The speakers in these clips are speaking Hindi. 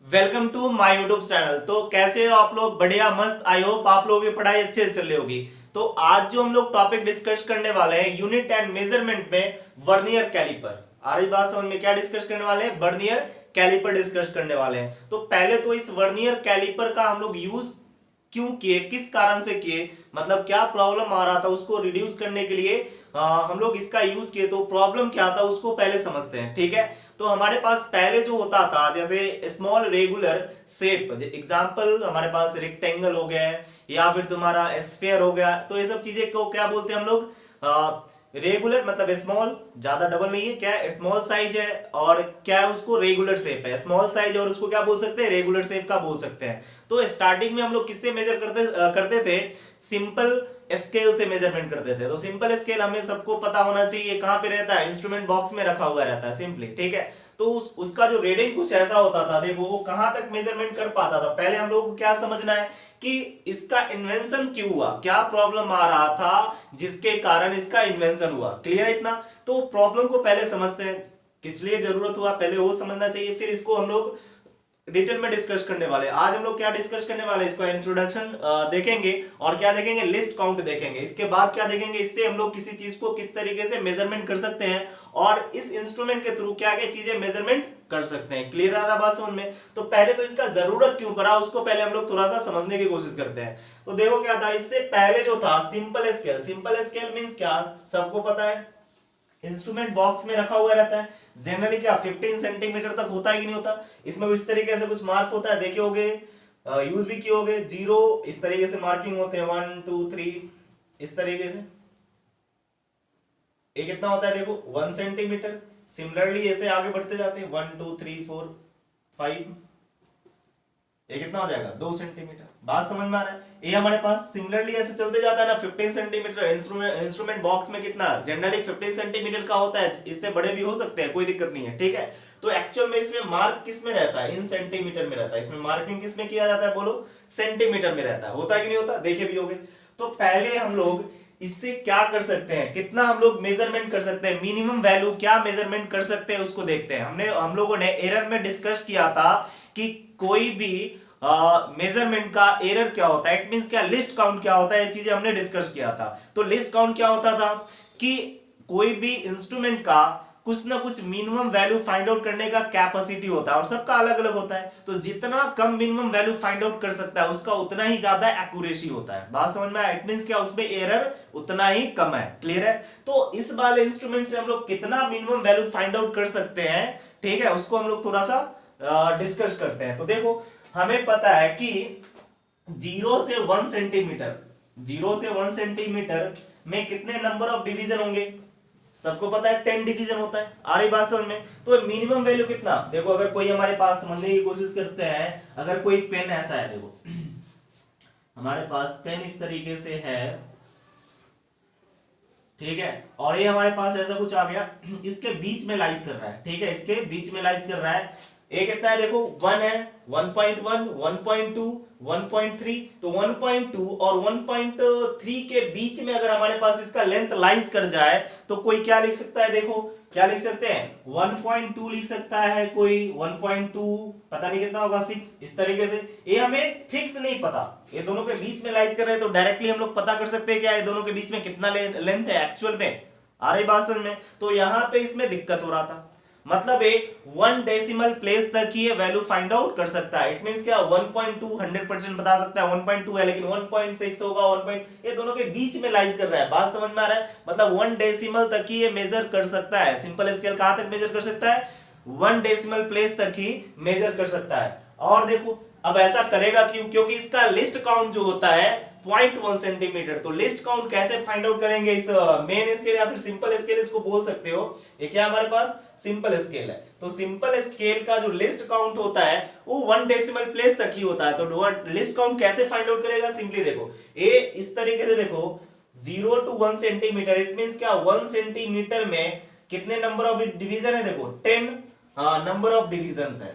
Welcome to my YouTube channel. तो कैसे हो आप लोग? बढ़िया, मस्त। आई होप आप लोगों की पढ़ाई अच्छे से चल रही होगी। तो आज जो हम लोग टॉपिक डिस्कस करने वाले हैं यूनिट एंड मेजरमेंट में वर्नियर कैलिपर। आ रही बात समझ में? क्या डिस्कस करने वाले हैं? वर्नियर कैलिपर डिस्कस करने वाले हैं। तो पहले तो इस वर्नियर कैलिपर का हम लोग यूज क्यों किए, किस कारण से किए, मतलब क्या प्रॉब्लम आ रहा था उसको रिड्यूस करने के लिए हम लोग इसका यूज किए, तो प्रॉब्लम क्या था उसको पहले समझते हैं। ठीक है, तो हमारे पास पहले जो होता था जैसे स्मॉल रेगुलर शेप, एग्जांपल हमारे पास रेक्टेंगल हो गया या फिर तुम्हारा स्फीयर हो गया, तो ये सब चीजें को क्या बोलते हैं हम लोग? रेगुलर मतलब स्मॉल, ज्यादा डबल नहीं है, क्या स्मॉल साइज है और क्या है उसको रेगुलर शेप है। स्मॉल साइज और उसको क्या बोल सकते हैं? रेगुलर शेप का बोल सकते हैं। तो स्टार्टिंग में हम लोग किससे मेजर करते थे? सिंपल स्केल से मेजरमेंट करते थे। तो सिंपल स्केल हमें सबको पता होना चाहिए कहां पे रहता है, इंस्ट्रूमेंट बॉक्स में रखा हुआ रहता है सिंपली। ठीक है, तो उसका जो रीडिंग कुछ ऐसा होता था, देखो वो कहां तक मेजरमेंट कर पाता था। पहले हम लोग को क्या समझना है कि इसका इन्वेंशन क्यों हुआ, क्या प्रॉब्लम आ रहा था जिसके कारण इसका इन्वेंशन हुआ। क्लियर है इतना? तो प्रॉब्लम को पहले समझते हैं, किस लिए जरूरत हुआ पहले वो समझना चाहिए, फिर इसको हम लोग डिटेल में डिस्कस करने वाले। आज हम लोग क्या डिस्कस करने वाले, इसका इंट्रोडक्शन देखेंगे और क्या देखेंगे, लिस्ट काउंट देखेंगे। इसके बाद क्या देखेंगे, इससे हम लोग किसी चीज को किस तरीके से मेजरमेंट कर सकते हैं और इस इंस्ट्रूमेंट के थ्रू क्या क्या चीजें मेजरमेंट कर सकते हैं। क्लियर आ रहा बात समझ में? तो पहले तो इसका जरूरत क्यों पड़ा उसको पहले हम लोग थोड़ा सा समझने की कोशिश करते हैं। तो देखो क्या था, इससे पहले जो था simple scale. Simple scale means क्या, सबको पता है इंस्ट्रूमेंट बॉक्स में रखा हुआ रहता है। जनरली क्या 15 सेंटीमीटर तक होता है कि नहीं होता? इसमें इस तरीके से कुछ मार्क होता है, देखे होगे, यूज भी किए होगे। जीरो इस तरीके से मार्किंग होते हैं, 1 2 3 इस तरीके से। ये कितना होता है देखो, 1 सेंटीमीटर। सिमिलरली ऐसे आगे बढ़ते जाते हैं, 1 2 3 4 5, ये कितना हो जाएगा, 2 सेंटीमीटर। बात समझ में आ रहा है? ये हमारे पास सिमिलरली ऐसे चलते जाता है ना, 15 सेंटीमीटर। इंस्ट्रूमेंट बॉक्स में कितना जनरली 15 सेंटीमीटर का होता है, इससे बड़े भी हो सकते हैं, कोई दिक्कत नहीं है। ठीक है, तो एक्चुअल में इसमें मार्क किस में रहता है, इन सेंटीमीटर में रहता है। इसमें मार्किंग किस में किया जाता है, बोलो? सेंटीमीटर में रहता है। होता है कि नहीं होता? देखे भी होगे। तो पहले हम लोग इससे क्या कर सकते हैं, कितना हम लोग मेजरमेंट कर सकते हैं, मिनिमम वैल्यू क्या मेजरमेंट कर सकते हैं उसको देखते हैं। हम लोगों ने एरर में डिस्कस किया था कि कोई भी मेजरमेंट का एरर क्या होता है, इट मींस क्या, लिस्ट काउंट क्या होता है, ये चीजें हमने डिस्कस किया था। तो लिस्ट काउंट क्या होता था कि कोई भी इंस्ट्रूमेंट का कुछ ना कुछ मिनिमम वैल्यू फाइंड आउट करने का कैपेसिटी होता है और सबका अलग अलग होता है। तो जितना कम मिनिमम वैल्यू फाइंड आउट कर सकता है उसका उतना ही ज्यादा एक्यूरेसी होता है। बात समझ में आया? इट मींस क्या, उसमें एरर उतना ही कम है। क्लियर है? तो इस वाले इंस्ट्रूमेंट से हम लोग कितना मिनिमम वैल्यू फाइंड आउट कर सकते हैं, ठीक है, उसको हम लोग थोड़ा सा डिस्कस करते हैं। तो देखो हमें पता है कि 0 से 1 सेंटीमीटर, 0 से 1 सेंटीमीटर में कितने नंबर ऑफ डिवीजन होंगे? सबको पता है 10 डिवीजन होता है। आ रही बात समझ में? तो मिनिमम वैल्यू कितना, देखो अगर कोई हमारे पास समझने की कोशिश करते हैं, अगर कोई पेन ऐसा है, देखो हमारे पास पेन इस तरीके से है, ठीक है, और ये हमारे पास ऐसा कुछ आ गया, इसके बीच में लाइज कर रहा है। ठीक है, इसके बीच में लाइज कर रहा है। ये कितना है देखो, 1 है, 1.1 1.2 1.3। तो 1.2 और 1.3 के बीच में अगर हमारे पास इसका लेंथ लाइज कर जाए तो कोई क्या लिख सकता है, देखो क्या लिख सकते हैं, 1.2 लिख सकता है कोई, 1.2 पता नहीं कितना होगा, 6 इस तरीके से। ये हमें फिक्स नहीं पता, ये दोनों के बीच में लाइज कर रहे हैं तो डायरेक्टली हम लोग पता कर सकते हैं क्या ये दोनों के बीच में कितना लेंथ है एक्चुअल में। आ रही बात समझ में? तो यहां पे इसमें दिक्कत हो रहा था, मतलब एक 1 डेसिमल प्लेस तक ही ये वैल्यू फाइंड आउट कर सकता है। इट मींस क्या, 1.2 100% बता सकता है, 1.2 है लेकिन 1.6 होगा, 1. ये दोनों के बीच में लाइज कर रहा है। बात समझ में आ रहा है? मतलब 1 डेसिमल तक ही ये मेजर कर सकता है। सिंपल स्केल कहां तक मेजर कर सकता है? 1 डेसिमल प्लेस तक ही मेजर कर सकता है। और देखो अब ऐसा करेगा क्यों, क्योंकि इसका लिस्ट काउंट जो होता है 0.1 सेंटीमीटर। तो लिस्ट काउंट कैसे फाइंड आउट करेंगे, इस मेन स्केल या फिर सिंपल स्केल इसको बोल सकते हो, ये क्या हमारे पास सिंपल स्केल है। तो सिंपल स्केल का जो लिस्ट काउंट होता है वो 1 डेसिमल प्लेस तक ही होता है। तो लिस्ट काउंट कैसे फाइंड आउट करेगा, सिंपली देखो ये इस तरीके से, देखो 0 to 1 सेंटीमीटर, इट मींस क्या, 1 सेंटीमीटर में कितने नंबर ऑफ डिवीजन है, देखो 10 नंबर ऑफ डिवीजन है।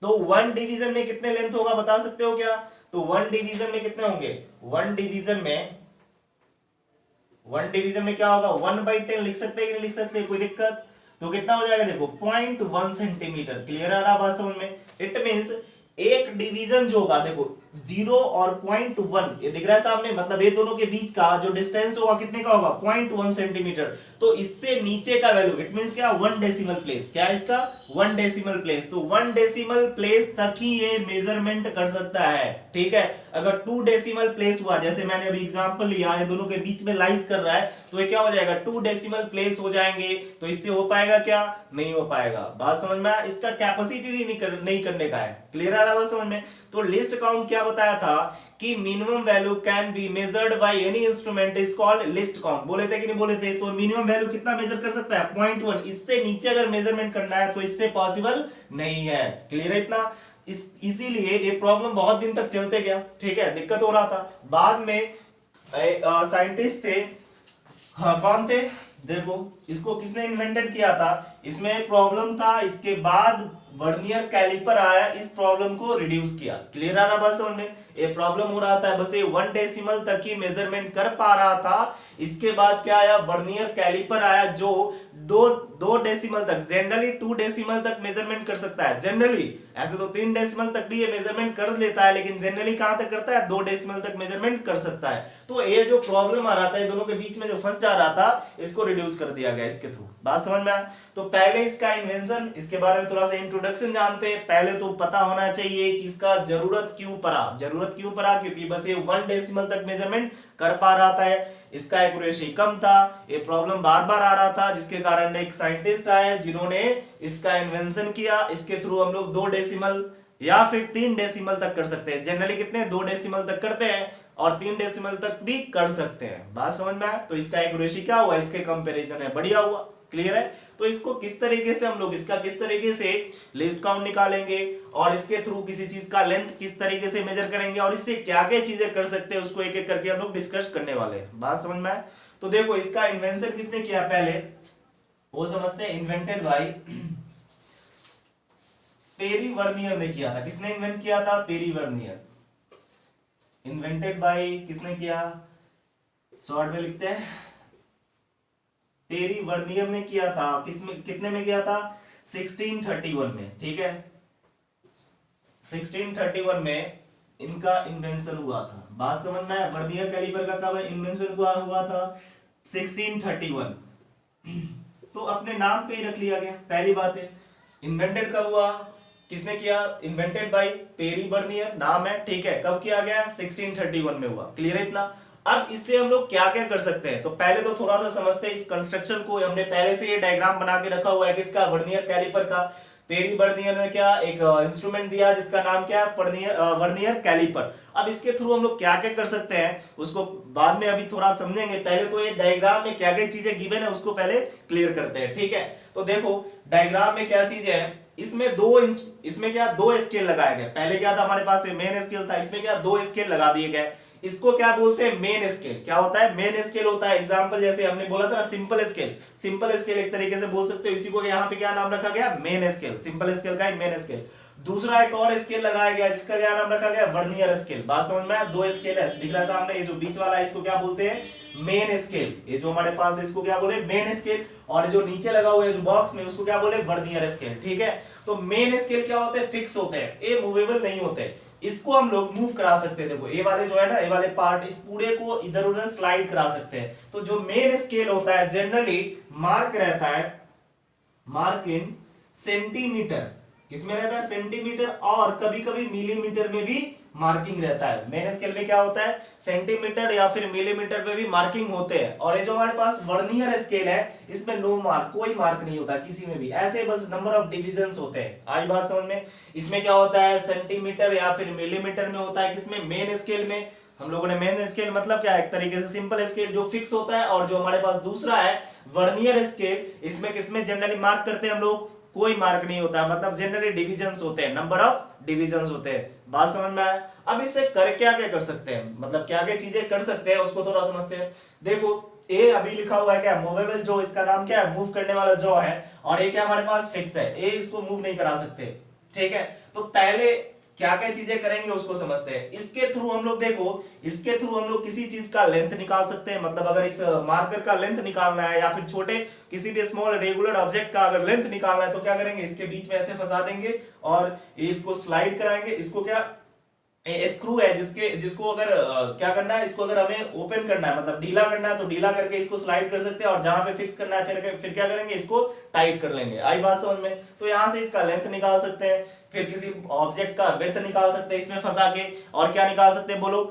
तो 1 डिवीजन में कितने लेंथ होगा बता सकते हो क्या? तो 1 डिवीजन में कितने होंगे, 1 डिवीजन में, 1 डिवीजन में क्या होगा, 1/10 लिख सकते हैं कि नहीं लिख सकते, कोई दिक्कत? तो कितना हो जाएगा देखो 0.1 सेंटीमीटर। क्लियर आ रहा बात समझ में? इट मींस एक डिवीजन जो होगा देखो 0 और 0.1 ये दिख रहा है सामने, मतलब ये दोनों के बीच का जो डिस्टेंस होगा कितने का होगा 0.1 सेंटीमीटर। तो इससे नीचे का वैल्यू इट मींस क्या 1 डेसिमल प्लेस, क्या है इसका 1 डेसिमल प्लेस। तो 1 डेसिमल प्लेस तक ही ये मेजरमेंट कर सकता है। ठीक है, अगर 2 डेसिमल प्लेस हुआ, जैसे मैंने अभी एग्जांपल लिया, ये दोनों के बीच में लाइज कर रहा है, तो ये क्या हो जाएगा 2 डेसिमल प्लेस हो जाएंगे। तो इससे हो पाएगा क्या? नहीं हो पाएगा। बात समझ में आया? इसका कैपेसिटी नहीं करने का है। क्लियर आ रहा है बात समझ में? तो लिस्ट काउंट क्या बताया था कि minimum value can be measured by any instrument is called list count. बोले थे कि नहीं बोले थे? तो मिनिमम वैल्यू कितना मेजर कर सकता है 0.1, इससे नीचे अगर मेजरमेंट करना है तो इससे पॉसिबल नहीं है। क्लियर है इतना? इसीलिए ये प्रॉब्लम बहुत दिन तक चलते गया। ठीक है, दिक्कत हो रहा था। बाद में साइंटिस्ट थे, हाँ कौन थे देखो, इसको किसने इन्वेंटेड किया था, इसमें प्रॉब्लम था, इसके बाद वर्नियर कैलिपर आया, इस प्रॉब्लम को रिड्यूस किया। क्लियर आ रहा बस समझ में? ये प्रॉब्लम हो रहा था, बस ये 1 डेसिमल तक ही मेजरमेंट कर पा रहा था। इसके बाद क्या आया, वर्नियर कैलिपर आया जो दो डेसिमल तक, जनरली 2 डेसिमल तक मेजरमेंट कर सकता है। जनरली ऐसे तो 3 डेसिमल तक भी ये मेजरमेंट कर लेता है, लेकिन जनरली कहां तक करता है 2 डेसिमल तक मेजरमेंट कर सकता है। तो ये जो प्रॉब्लम आ रहा था, ये दोनों के बीच में जो फंस जा रहा था, इसको रिड्यूस कर दिया गया इसके थ्रू। बात समझ में आया? तो पहले इसका इन्वेंशन, इसके बारे में थोड़ा सा इंट्रोडक्शन जानते हैं। पहले तो पता होना चाहिए कि इसका जरूरत क्यों पड़ा, क्योंकि बस ये 1 डेसिमल तक मेजरमेंट कर पा रहा था, इसका एक्यूरेसी कम था, ये प्रॉब्लम बार बार आ रहा था, जिसके कारण एक साइंटिस्ट आए जिन्होंने इसका इन्वेंशन किया। इसके थ्रू हम लोग 2 डेसिमल या फिर 3 डेसिमल तक कर सकते हैं। जनरली कितने 2 डेसिमल तक करते हैं और 3 डेसिमल तक भी कर सकते हैं। बात समझ में आया? तो इसका एक्यूरेसी क्या हुआ, इसके कंपैरिजन में बढ़िया हुआ। क्लियर है? तो इसको किस तरीके से हम लोग इसका किस तरीके से लिस्ट काउंट निकालेंगे और इसके थ्रू किसी चीज का लेंथ किस तरीके से मेजर करेंगे और इससे क्या क्या चीजें कर सकते हैं, उसको एक एक करके हम लोग डिस्कस करने वाले हैं। बात समझ में आया? तो देखो इसका इन्वेंशन किसने किया, पहले वो समझते हैं। इन्वेंटेड बाय पेरी वर्नियर ने किया था। किसने इन्वेंट किया था? Peri vernier. इन्वेंटेड बाय किसने किया, शॉर्ट में लिखते हैं, पेरी वर्नियर ने किया था। किसमें, कितने में किया था? 1631 में। ठीक है, 1631 में इनका इन्वेंशन हुआ था। बात समझ में आया? वर्नियर कैलिपर का कब इन्वेंशन हुआ था? 1631। तो अपने नाम पे ही रख लिया गया। पहली बात है, इन्वेंटेड कब हुआ, किसने किया? इन्वेंटेड बाय पेरी वर्नियर, नाम है। ठीक है, कब किया गया? 1631 में हुआ। क्लियर है इतना? अब इससे हम लोग क्या क्या कर सकते हैं, तो पहले तो थोड़ा सा समझते हैं इस कंस्ट्रक्शन को। हमने पहले से ये डायग्राम बना के रखा हुआ है किसका, वर्नियर कैलिपर का। पेरी वर्नियर ने क्या एक इंस्ट्रूमेंट दिया जिसका नाम क्या है, वर्नियर कैलिपर। अब इसके थ्रू हम लोग क्या क्या कर सकते हैं उसको बाद में अभी थोड़ा समझेंगे। पहले तो ये डायग्राम में क्या क्या चीजें गिवन है उसको पहले क्लियर करते हैं। ठीक है, तो देखो डायग्राम में क्या चीज है, इसमें क्या 2 स्केल लगाए गए। पहले क्या था हमारे पास मेन स्केल था, इसमें क्या 2 स्केल लगा दिए गए। इसको क्या बोलते हैं, मेन स्केल। क्या होता है? मेन स्केल होता है। एग्जांपल जैसे हमने बोला था ना सिंपल स्केल, सिंपल स्केल एक तरीके से बोल सकते हो। इसी को यहाँ पे क्या नाम रखा गया, मेन स्केल। सिंपल स्केल का ही मेन स्केल। दूसरा एक और स्केल लगाया गया जिसका क्या नाम रखा गया, वर्नियर स्केल। बात समझ में आया? 2 स्केल है, दिख रहा है सामने, ये जो बीच वाला है इसको क्या बोलते हैं, मेन स्केल। ये जो हमारे पास है इसको क्या बोले, मेन स्केल। और जो नीचे लगा हुआ है जो बॉक्स में उसको क्या बोले, वर्नियर स्केल। ठीक है, तो मेन स्केल क्या होते हैं, फिक्स होते हैं, ये मूवेबल नहीं होते। इसको हम लोग मूव करा सकते हैं। देखो ये वाले जो है ना, ये वाले पार्ट, इस पूरे को इधर उधर स्लाइड करा सकते हैं। तो जो मेन स्केल होता है जनरली मार्क रहता है, मार्क इन सेंटीमीटर। किसमें रहता है, सेंटीमीटर, और कभी कभी मिलीमीटर में भी मार्किंग रहता है। मेन स्केल में क्या होता है, सेंटीमीटर या फिर मिलीमीटर में भी मार्किंग होते हैं। और ये जो हमारे पास वर्नियर स्केल है इसमें नो मार्क, कोई मार्क नहीं होता किसी में भी, ऐसे बस नंबर ऑफ डिविजन्स होते हैं। आई बात समझ में? इसमें क्या होता है, सेंटीमीटर या फिर मिलीमीटर में होता है। किसमें, मेन स्केल में। हम लोगों ने मेन स्केल मतलब क्या, एक तरीके से सिंपल स्केल जो फिक्स होता है। और जो हमारे पास दूसरा है वर्नियर स्केल, इसमें किसमें जनरली मार्क करते हैं हम लोग, कोई मार्क नहीं होता है, मतलब जनरली डिविजन्स होते हैं, नंबर ऑफ डिविजन्स होते हैं। बात समझ में आया? अब इससे कर क्या क्या कर सकते हैं, मतलब क्या क्या चीजें कर सकते हैं उसको थोड़ा समझते हैं। देखो ए अभी लिखा हुआ है क्या, मूवेबल जो, इसका नाम क्या है, मूव करने वाला जो है। और ये क्या हमारे पास फिक्स है, ए इसको मूव नहीं करा सकते। ठीक है, तो पहले क्या क्या चीजें करेंगे उसको समझते हैं। इसके थ्रू हम लोग देखो, इसके थ्रू हम लोग किसी चीज का लेंथ निकाल सकते हैं, मतलब अगर इस मार्कर का लेंथ निकालना है या फिर छोटे किसी भी स्मॉल रेगुलर ऑब्जेक्ट का अगर लेंथ निकालना है तो क्या करेंगे, इसके बीच में ऐसे फंसा देंगे और इसको स्लाइड कराएंगे। इसको क्या स्क्रू है जिसको अगर क्या करना है, इसको अगर हमें ओपन करना है मतलब ढीला करना है तो ढीला करके इसको स्लाइड कर सकते हैं, और जहां पे फिक्स करना है फिर क्या करेंगे, इसको टाइट कर लेंगे। आई बात समझ में? तो यहां से इसका लेंथ निकाल सकते हैं, फिर किसी ऑब्जेक्ट का विड्थ निकाल सकते हैं इसमें फंसा के, और क्या निकाल सकते हैं बोलो,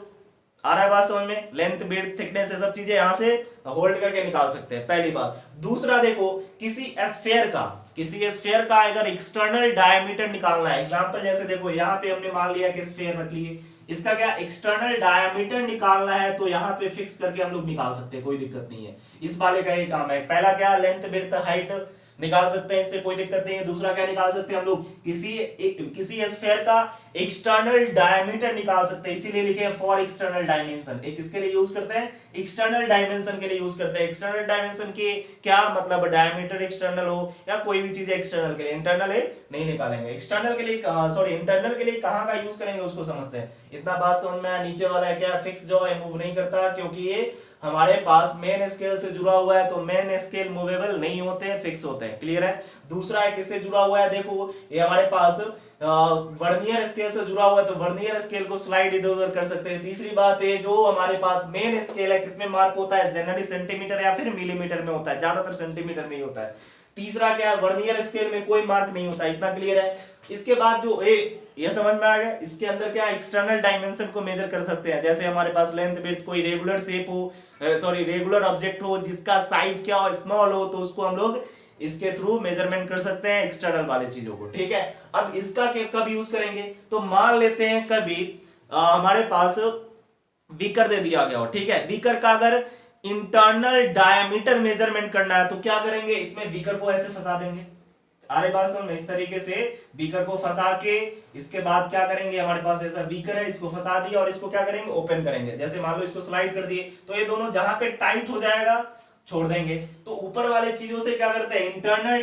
आ रहा है बात समझ में? लेंथ, विड्थ, थिकनेस, ये सब चीजें यहां से होल्ड करके निकाल सकते हैं, पहली बात। दूसरा देखो, किसी स्फेयर का अगर एक्सटर्नल डायमीटर निकालना है, एग्जांपल जैसे देखो यहाँ पे हमने मान लिया कि स्फेयर रख लिए, इसका क्या एक्सटर्नल डायमीटर निकालना है तो यहाँ पे फिक्स करके हम लोग निकाल सकते हैं, कोई दिक्कत नहीं है। इस वाले का ये काम है। पहला क्या, लेंथ, विड्थ, हाइट निकाल सकते हैं, इससे कोई दिक्कत नहीं है। दूसरा क्या निकाल सकते हैं हम लोग, किसी स्फेयर का एक्सटर्नल डायमीटर निकाल सकते हैं, इसीलिए लिखे फॉर एक्सटर्नल डायमेंशन। एक किसके लिए यूज करते हैं, एक्सटर्नल डायमेंशन के लिए यूज करते हैं। एक्सटर्नल डायमेंशन के क्या मतलब, डायमीटर एक्सटर्नल हो या कोई भी चीज एक्सटर्नल के लिए, इंटरनल है नहीं निकालेंगे। एक्सटर्नल के लिए इंटरनल के लिए कहां का यूज करेंगे उसको समझते हैं। इतना बात समझ में आया? नीचे वाला है क्या, फिक्स जो है मूव नहीं करता, क्योंकि ये हमारे पास मेन स्केल से जुड़ा हुआ है, तो मेन स्केल मूवेबल नहीं होते हैं, फिक्स होते हैं। क्लियर है? दूसरा है किससे जुड़ा हुआ है, देखो ये हमारे पास वर्नियर स्केल से जुड़ा हुआ है, तो वर्नियर स्केल को स्लाइड इधर उधर कर सकते हैं। तीसरी बात है, जो हमारे पास मेन स्केल है किसमें मार्क होता है, जनरली सेंटीमीटर या फिर मिलीमीटर में होता है, ज्यादातर सेंटीमीटर में ही होता है। तीसरा क्या है, वर्नियर स्केल में कोई मार्क नहीं होता। इतना क्लियर है? इसके बाद जो ये समझ में आ गया। इसके अंदर क्या एक्सटर्नल डायमेंशन को मेजर कर सकते हैं, जैसे हमारे पास लेंथ, विड्थ, कोई रेगुलर शेप हो, रेगुलर ऑब्जेक्ट हो जिसका साइज क्या हो, स्मॉल हो, तो उसको हम लोग इसके थ्रू मेजरमेंट कर सकते हैं एक्सटर्नल वाले चीजों को। ठीक है? अब इसका कब यूज करेंगे, तो मान लेते हैं कभी हमारे पास बीकर दे दिया गया हो, ठीक है, बीकर का अगर इंटरनल डायमीटर मेजरमेंट करना है तो क्या करेंगे, इसमें बीकर को ऐसे फंसा देंगे। अरे बात सुन, इस तरीके से बीकर को फंसा के इसके बाद क्या करेंगे, हमारे पास ऐसा बीकर है, इसको फंसा दिया और इसको क्या करेंगे, ओपन करेंगे। जैसे मान लो इसको स्लाइड कर दिए तो ये दोनों जहां पे टाइट हो जाएगा छोड़ देंगे। तो ऊपर वाले चीजों से क्या करते हैं, इंटरनल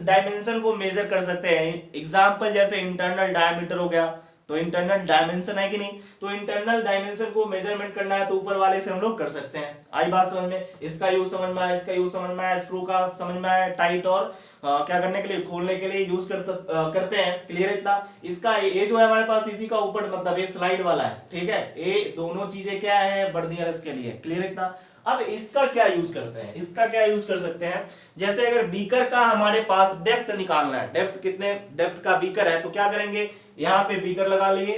डायमेंशन को मेजर कर सकते हैं। एग्जांपल जैसे इंटरनल डायमीटर हो गया, तो इंटरनल डायमेंशन है कि नहीं, तो इंटरनल डायमेंशन को मेजरमेंट करना है तो ऊपर वाले से हम लोग कर सकते हैं। आई बात समझ में? इसका यूज समझ में आया, इसका यूज समझ में आया, स्क्रू का समझ में आया, टाइट और क्या करने के लिए, खोलने के लिए यूज करते हैं। क्लियर है इतना? इसका ये जो है हमारे पास इसी का ऊपर मतलब ये स्लाइड वाला है, ठीक है, ये दोनों चीजें क्या है, वर्नियर के लिए। क्लियर इतना? अब इसका क्या यूज करते हैं, इसका क्या यूज कर सकते हैं, जैसे अगर बीकर का हमारे पास डेप्थ निकालना है, डेप्थ कितने डेप्थ का बीकर है, तो क्या करेंगे, यहाँ पे बीकर लगा लिए,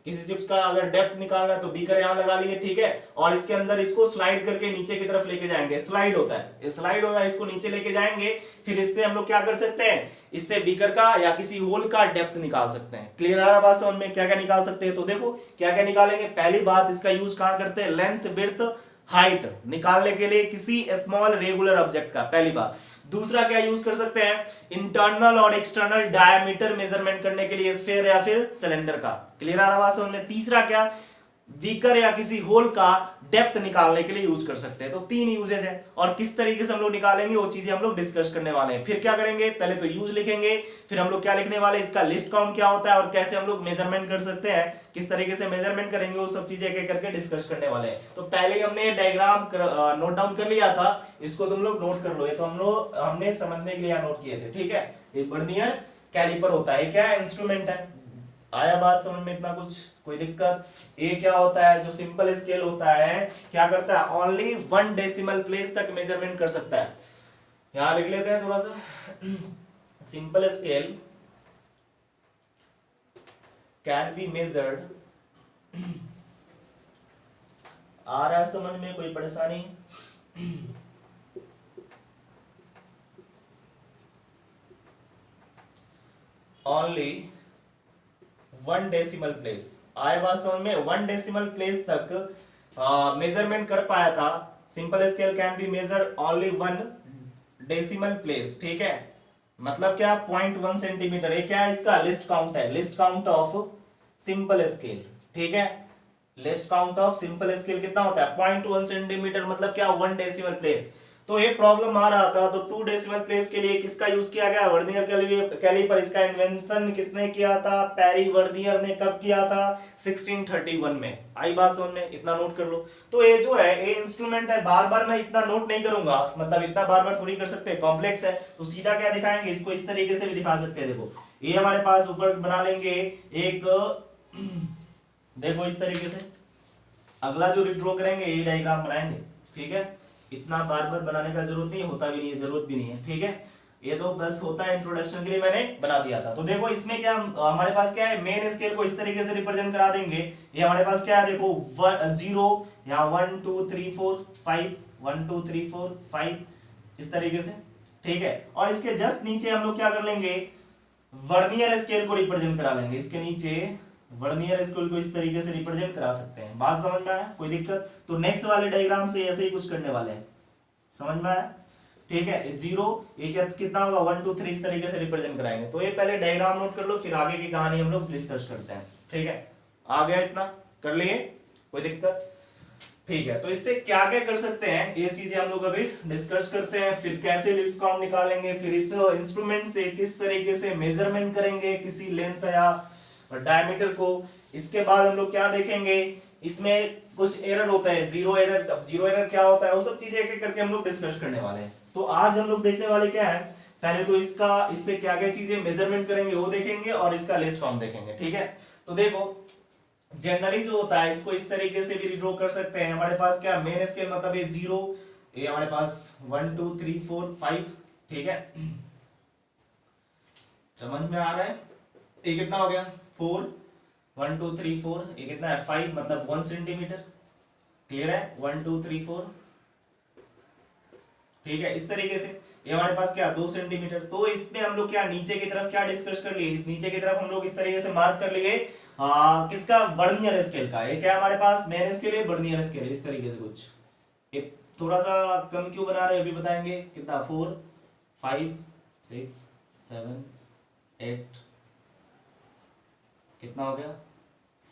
किसी चिप्स का अगर डेप्थ निकालना है तो बीकर यहाँ लगा लिए, ठीक है, और इसके अंदर इसको स्लाइड करके नीचे की तरफ लेके जाएंगे। स्लाइड होता है, स्लाइड होता है, इसको नीचे लेके जाएंगे, फिर इससे हम लोग क्या कर सकते हैं, इससे बीकर का या किसी होल का डेप्थ निकाल सकते हैं। क्लियर आ रहा बात समझ में? क्या क्या निकाल सकते हैं, तो देखो क्या क्या निकालेंगे। पहली बात, इसका यूज कहां करते हैं, लेंथ, विड्थ, हाइट निकालने के लिए किसी स्मॉल रेगुलर ऑब्जेक्ट का, पहली बात। दूसरा क्या यूज कर सकते हैं, इंटरनल और एक्सटर्नल डायमीटर मेजरमेंट करने के लिए स्फीयर या फिर सिलेंडर का। क्लियर आ रहा बात समझ में? तीसरा क्या, बीकर या किसी होल का डेप्थ निकालने के लिए यूज कर सकते हैं। तो तीन यूजेज है, और किस तरीके से हम लोग निकालेंगे वो चीजें हम लोग डिस्कस करने वाले हैं। फिर क्या करेंगे, पहले तो यूज लिखेंगे, फिर हम लोग क्या लिखने वाले, इसका लिस्ट काउंट क्या होता है और कैसे हम लोग मेजरमेंट कर सकते हैं, किस तरीके से मेजरमेंट करेंगे, वो सब चीजें एक करके डिस्कस करने वाले हैं। तो पहले हमने डायग्राम नोट डाउन कर लिया था, इसको तुम लोग नोट कर लो, ये तो हमने समझने के लिए नोट किए थे, ठीक है। एक वर्नियर कैलिपर होता है, क्या इंस्ट्रूमेंट है, आया बात समझ में? इतना कुछ कोई दिक्कत? ये क्या होता है, जो सिंपल स्केल होता है क्या करता है, ओनली 1 डेसिमल प्लेस तक मेजरमेंट कर सकता है। यहां लिख लेते हैं थोड़ा सा, simple scale can be measured, आ रहा है समझ में, कोई परेशानी? ओनली 1 डेसिमल प्लेस, आए बात समझ में? 1 डेसिमल प्लेस तक मेजरमेंट कर पाया था। Simple scale can be measure only 1 decimal place, ठीक है, मतलब क्या, 0.1 सेंटीमीटर। ये क्या है, इसका लिस्ट काउंट है, list count of simple scale, ठीक है, list count of simple scale कितना होता है, 0.1 सेंटीमीटर, मतलब क्या, 1 डेसिमल प्लेस। तो ये प्रॉब्लम आ रहा था, तो 2 डेसिमल प्लेस के लिए किसका यूज किया गया, वर्नियर कैलिपर। इसका इन्वेंशन किसने किया था, पेरी वर्नियर ने। कब किया था, 1631 में। आई बात समझ में, इतना नोट कर लो। तो ये जो है ये इंस्ट्रूमेंट है, बार बार मैं इतना नोट नहीं करूंगा, मतलब इतना बार बार थोड़ी कर सकते हैं, कॉम्प्लेक्स है। तो सीधा क्या दिखाएंगे, इसको इस तरीके से भी दिखा सकते हैं। देखो ये हमारे पास ऊपर बना लेंगे एक, देखो इस तरीके से। अगला जो ड्रॉ करेंगे ये डायग्राम बनाएंगे, ठीक है। इतना बार बार बनाने का जरूरत नहीं, होता भी नहीं है, जरूरत भी नहीं है, ठीक है। ये तो बस होता है इंट्रोडक्शन के लिए, मैंने बना दिया था। तो देखो इसमें क्या हमारे पास क्या है, मेन स्केल को इस तरीके से रिप्रेजेंट करा देंगे। ये हमारे पास क्या है, देखो 0, यहाँ 1 2 3 4 5, 1 2 3 4 5 इस तरीके से, ठीक है। और इसके जस्ट नीचे हम लोग क्या कर लेंगे, वर्नियर स्केल को रिप्रेजेंट करा लेंगे। इसके नीचे वर्नियर स्केल को इस तरीके से रिप्रेजेंट करा सकते हैं। बात समझ में आया, कोई दिक्कत? तो नेक्स्ट वाले डायग्राम से ऐसे ही कुछ करने वाले हैं, समझ में आया, ठीक है। 0 ये क्या कितना होगा, 1 2 3 इस तरीके से रिप्रेजेंट कराएंगे। तो ये पहले डायग्राम नोट कर लो, फिर आगे की कहानी हम लोग डिस्कस करते हैं, ठीक है। आ गया, इतना कर लिए, कोई दिक्कत? ठीक है। तो इससे क्या क्या कर सकते हैं ये चीजें हम लोग अभी डिस्कस करते हैं। फिर कैसे लीस्ट काउंट निकालेंगे, फिर इस इंस्ट्रूमेंट से किस तरीके से मेजरमेंट करेंगे किसी लेंथ या डायमीटर को। इसके बाद हम लोग क्या देखेंगे, इसमें कुछ एरर होता है, जीरो एरर। अब जीरो एरर क्या होता है, वो सब चीजें एक एक करके हम लोग डिस्कस करने वाले हैं। तो आज हम लोग देखने वाले क्या है, पहले तो इसका, इससे क्या क्या चीजें मेजरमेंट करेंगे वो देखेंगे, और इसका लिस्ट काउंट देखेंगे, ठीक है। तो देखो जनरली जो होता है, इसको इस तरीके से भी ड्रॉ कर सकते हैं। हमारे पास क्या मेन स्केल मतलब ये 0, ये हमारे पास 1 2 3 4 5, ठीक है। समझ में आ रहा है? ये कितना हो गया, 4, 1 2 3 4, ये कितना है 5, मतलब 1 सेंटीमीटर। क्लियर है, 1 2 3 4, ठीक है। इस तरीके से ये हमारे पास क्या 2 सेंटीमीटर। तो इसमें हम लोग क्या नीचे की तरफ क्या डिस्कस कर लिए, इस नीचे की तरफ हम लोग इस तरीके से मार्क कर लिए किसका, वर्नियर स्केल का। ये क्या हमारे पास मेन स्केल है, वर्नियर स्केल, इस तरीके से कुछ। ये थोड़ा सा कम क्यों बना रहे हैं अभी बताएंगे। कितना, 4 5 6 7 8, कितना हो गया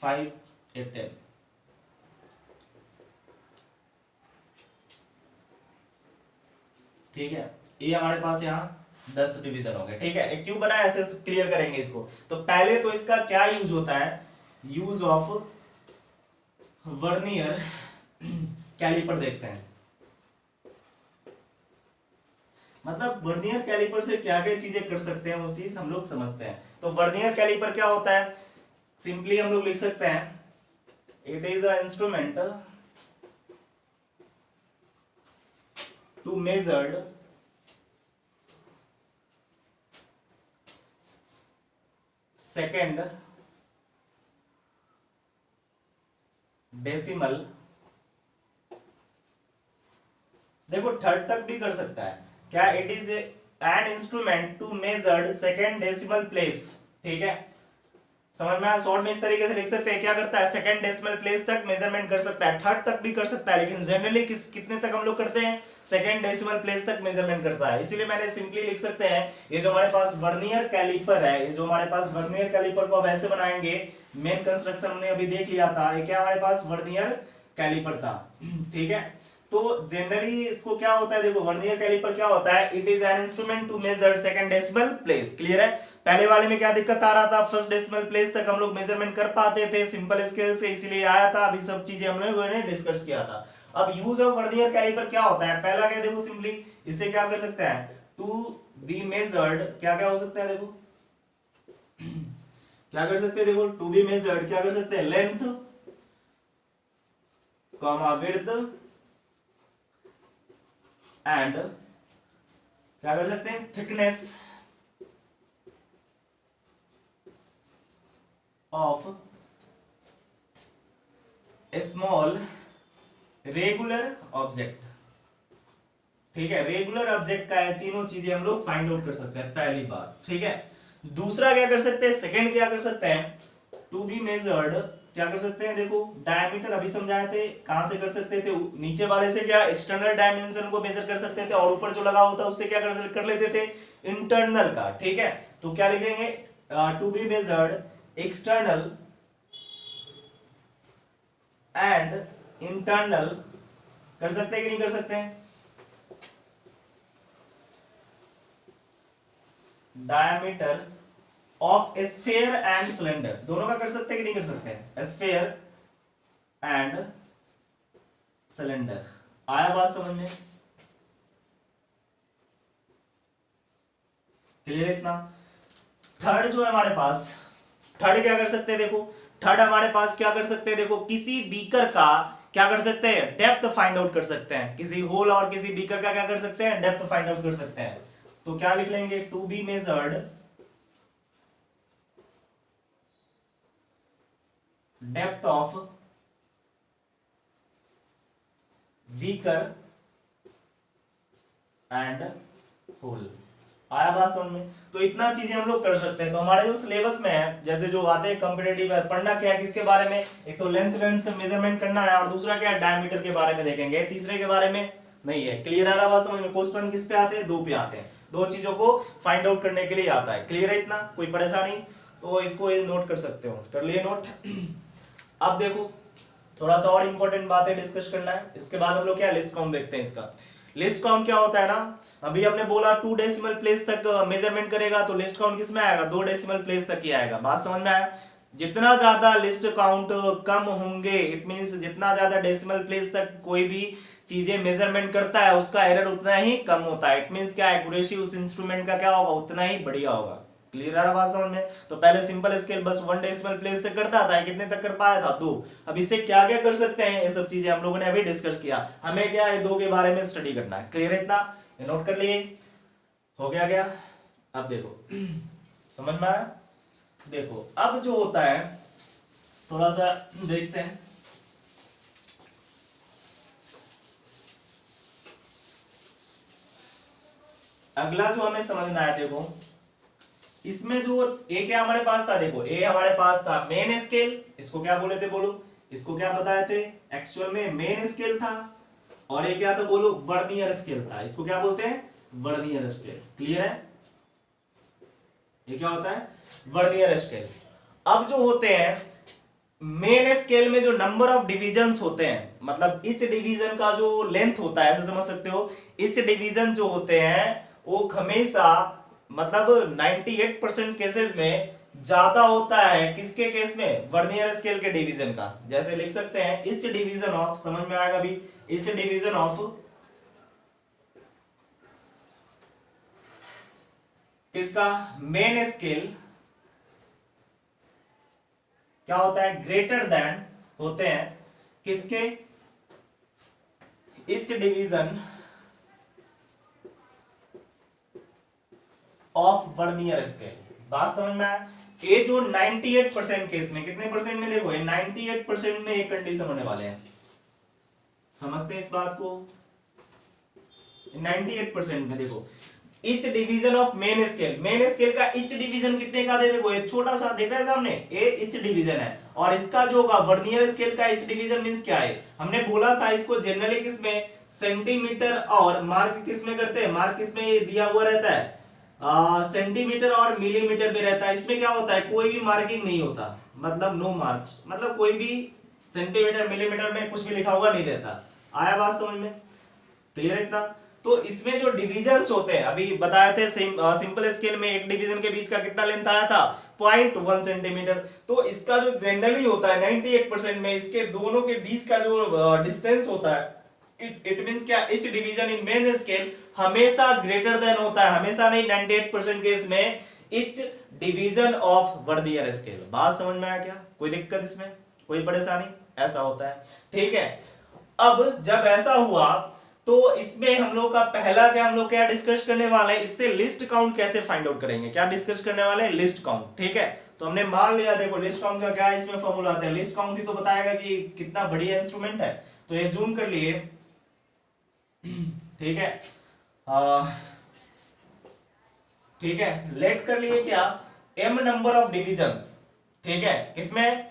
5 8 10, ठीक है। ये हमारे पास यहाँ 10 डिवीजन हो गए, ठीक है। क्यों बनाया, ऐसे क्लियर करेंगे इसको। तो पहले तो इसका क्या यूज होता है, यूज ऑफ वर्नियर कैलिपर देखते हैं। मतलब वर्नियर कैलिपर से क्या क्या चीजें कर सकते हैं वो चीज हम लोग समझते हैं। तो वर्नियर कैलिपर क्या होता है, सिंपली हम लोग लिख सकते हैं, it is a instrument to measured second decimal, देखो थर्ड तक भी कर सकता है क्या, it is an instrument to measured second decimal place, ठीक है। समझ में आया, शॉर्ट में इस तरीके से लिख सकते हैं, क्या करता है सेकंड डेसिमल प्लेस तक मेजरमेंट कर सकता है, थर्ड तक भी कर सकता है, लेकिन जनरली कितने तक हम लोग करते हैं, सेकंड डेसिमल प्लेस तक मेजरमेंट करता है। इसीलिए मैंने सिंपली लिख सकते हैं, ये जो हमारे पास वर्नियर कैलिपर है, ये जो हमारे पास वर्नियर कैलिपर को अब ऐसे बनाएंगे, मेन कंस्ट्रक्शन हमने अभी देख लिया था, ये क्या हमारे पास वर्नियर कैलिपर था, ठीक है। तो जनरली इसको क्या होता है, देखो वर्नियर कैलिपर क्या होता है, it is an instrument to measure second decimal place. Clear है, पहले वाले में क्या दिक्कत आ रहा था, फर्स्ट डेसिमल प्लेस तक हम लोग मेजरमेंट कर पाते थे सिंपल स्केल से, इसीलिए आया था। अभी सब चीजें हम लोगों ने डिस्कस किया था। अब यूज ऑफ वर्नियर कैलिपर क्या होता है, पहला क्या, देखो सिंपली इससे क्या कर सकते हैं, टू बी मेजर्ड, क्या क्या हो सकता है, देखो क्या कर सकते हैं, देखो टू बी मेजर्ड क्या कर सकते हैं, लेंथ कॉमा विड्थ एंड क्या कर सकते हैं, thickness of small regular object, ठीक है। रेगुलर ऑब्जेक्ट का है, तीनों चीजें हम लोग फाइंड आउट कर सकते हैं, पहली बात, ठीक है। दूसरा क्या कर सकते हैं, सेकंड क्या कर सकते हैं, टू बी मेजर्ड क्या कर सकते हैं, देखो डायमीटर अभी समझाए थे, कहां से कर सकते थे, नीचे वाले से क्या एक्सटर्नल डायमेंशन को मेजर कर सकते थे, और ऊपर जो लगा होता है उससे क्या कर लेते थे, इंटरनल का, ठीक है। तो क्या लिखेंगे, to be measured external and internal, कर सकते हैं कि नहीं कर सकते हैं, diameter of sphere and cylinder, दोनों का कर सकते हैं कि नहीं कर सकते हैं, स्फीयर एंड सिलेंडर। आया बात समझ में, क्लियर इतना। थर्ड जो है हमारे पास, थर्ड क्या कर सकते हैं देखो, थर्ड हमारे पास क्या कर सकते हैं देखो, किसी बीकर का क्या कर सकते हैं, डेप्थ फाइंड आउट कर सकते हैं, किसी होल और किसी बीकर का क्या कर सकते हैं, डेप्थ फाइंड आउट कर सकते हैं। तो क्या लिख लेंगे, to be measured depth of beaker and hole. आया बात समझ में। तो इतना चीजें हम लोग कर सकते हैं। तो हमारे जो सिलेबस में है, जैसे जो आते हैं कॉम्पिटेटिव है, पढ़ना क्या है किसके बारे में, एक तो लेंथ मेजरमेंट करना है और दूसरा क्या है डायमीटर के बारे में देखेंगे, तीसरे के बारे में नहीं है। क्लियर आ रहा बात समझ में। क्वेश्चन किस पे आते हैं, दो पे आते हैं, दो चीजों को फाइंड आउट करने के लिए आता है। क्लियर है इतना, कोई परेशानी, तो इसको नोट कर सकते हो, कर लिए नोट। अब देखो थोड़ा सा और इंपॉर्टेंट बातें डिस्कस करना है, इसके बाद हम लोग क्या लिस्ट काउंट देखते हैं। इसका लिस्ट काउंट क्या होता है ना, अभी हमने बोला 2 डेसिमल प्लेस तक मेजरमेंट करेगा, तो लिस्ट काउंट किस में आएगा, 2 डेसिमल प्लेस तक ही आएगा। बात समझ में आया। जितना ज्यादा लिस्ट काउंट कम होंगे, इट मींस जितना ज्यादा डेसिमल प्लेस तक कोई भी चीजें मेजरमेंट करता है उसका एरर उतना ही कम होता है। इट मींस क्या, एक्यूरेसी उस इंस्ट्रूमेंट का क्या होगा, उतना ही बढ़िया होगा। क्लियर है बात समझ में। तो पहले सिंपल स्केल बस 1 डेसिमल प्लेस तक करता था, कितने तक कर पाया था, 2। अब इससे क्या क्या कर सकते हैं, ये सब चीजें हम लोगों ने अभी डिस्कस किया। हमें क्या है, 2 के बारे में स्टडी करना है। क्लियर है इतना, ये नोट कर लिए, हो गया क्या। अब देखो समझ में आया। देखो अब जो होता है थोड़ा सा देखते हैं। अगला जो हमें समझना है, देखो इसमें जो ए क्या हमारे पास था, देखो ए हमारे पास था मेन स्केल, इसको क्या बोले थे बोलो, इसको क्या बताए थे, एक्चुअल में मेन स्केल था। और ये क्या था बोलो, वर्नियर स्केल था। इसको क्या बोलते हैं, वर्नियर स्केल। क्लियर है, ये क्या होता है, वर्नियर स्केल। अब जो होते हैं मेन स्केल में जो नंबर ऑफ डिविजन्स होते हैं, मतलब ईच डिवीजन का जो लेंथ होता है, ऐसे समझ सकते हो, ईच डिवीजन जो होते हैं वो हमेशा मतलब 98% केसेस में ज्यादा होता है किसके केस में, वर्नियर स्केल के डिवीजन का। जैसे लिख सकते हैं ईच डिवीजन ऑफ, समझ में आएगा भी, ईच डिवीजन ऑफ किसका, मेन स्केल क्या होता है, ग्रेटर देन होते हैं किसके, each division of vernier scale. बात समझ में आया। ये जो 98% केस में, कितने परसेंट में, देखो 98% में एक कंडीशन होने वाले हैं, समझते हैं इस बात को। 98% में देखो each division of main scale, main scale का ईच डिवीजन कितने का दे, देखो ये छोटा सा देख रहे हैं सामने, ये ईच डिवीजन है। और इसका जो होगा वर्नियर स्केल का ईच डिवीजन मींस क्या है, हमने बोला था इसको जनरली किसमें, सेंटीमीटर, और मार्क किसमें करते हैं, मार्क किसमें ये दिया हुआ रहता है, सेंटीमीटर और मिलीमीटर में रहता है। इसमें क्या होता है, कोई भी मार्किंग नहीं होता, मतलब नो मार्क्स, मतलब कोई भी सेंटीमीटर मिलीमीटर में कुछ भी लिखा हुआ नहीं रहता। आया बात समझ में, क्लियर है इतना। तो इसमें जो डिविजन्स होते हैं, अभी बताए थे सिंपल स्केल में एक डिवीजन के बीच का कितना लेंथ आया था, 0.1 सेंटीमीटर। तो इसका जो जनरली होता है 98% में, इसके दोनों के बीच का जो डिस्टेंस होता है, इट मींस क्या, each division in main scale हमेशा ग्रेटर देन होता है, हमेशा नहीं, 98% केस में each division of vernier scale. बात समझ में आया क्या, कोई दिक्कत इसमें, कोई परेशानी, ऐसा होता है। ठीक है, अब जब ऐसा हुआ तो इसमें हम लोग का पहला क्या, हम लोग क्या डिस्कस करने वाले हैं, इससे लिस्ट काउंट कैसे फाइंड आउट करेंगे, क्या डिस्कस करने वाले हैं, लिस्ट काउंट। ठीक है, तो हमने मान लिया, देखो लिस्ट काउंट का क्या है, इसमें फॉर्मूला आता है, लिस्ट काउंट ही तो बताएगा कि कितना बढ़िया इंस्ट्रूमेंट है। तो ये जूम कर लिए, ठीक है, ठीक है, लेट कर लिए क्या, m नंबर ऑफ डिविजन्स। ठीक है, किसमें,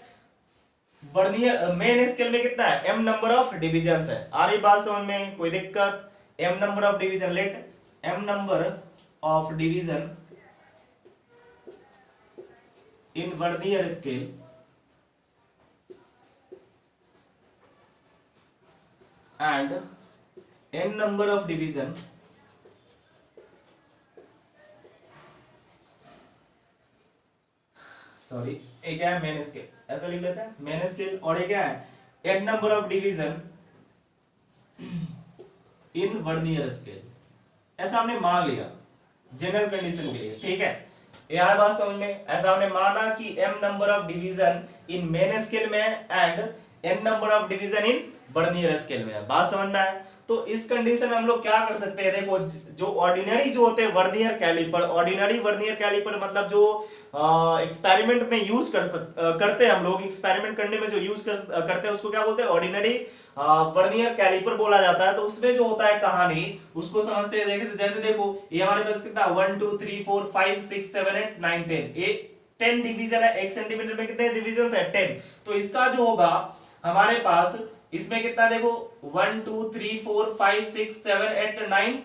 वर्नियर मेन स्केल में कितना है, m नंबर ऑफ डिविजन्स है। आ रही बात समझ में, कोई दिक्कत, m number of division, let m number of division in vernier scale and n number of division sorry, एक क्या है मेन स्केल, ऐसा लिख लेते हैं मेन स्केल, और एक क्या है n number of division in vernier scale, ऐसा हमने मान लिया जनरल कंडीशन के लिए, ठीक है। यह बात समझ में, ऐसा हमने माना कि m number of division in main scale में and n number of division in vernier scale में, बात समझ में आया। तो इस कंडीशन में हम लोग क्या कर सकते हैं, देखो जो ऑर्डिनरी जो होते हैं vernier caliper, ordinary vernier caliper मतलब जो एक्सपेरिमेंट में यूज करते हैं हम लोग, एक्सपेरिमेंट करने में जो यूज करते हैं उसको क्या बोलते हैं, ऑर्डिनरी वर्नियर कैलिपर बोला जाता है। तो उसमें जो होता है कहानी उसको समझते हैं, देखिए जैसे देखो ये हमारे पास कितना 1 2 3 4 5 6 7 8 9 10, ये 10 डिवीजन है, 1 सेंटीमीटर में कितने डिवीजन है 10। तो इसका जो होगा हमारे पास इसमें कितना देखो 1 2 3 4 5 6 7 8 9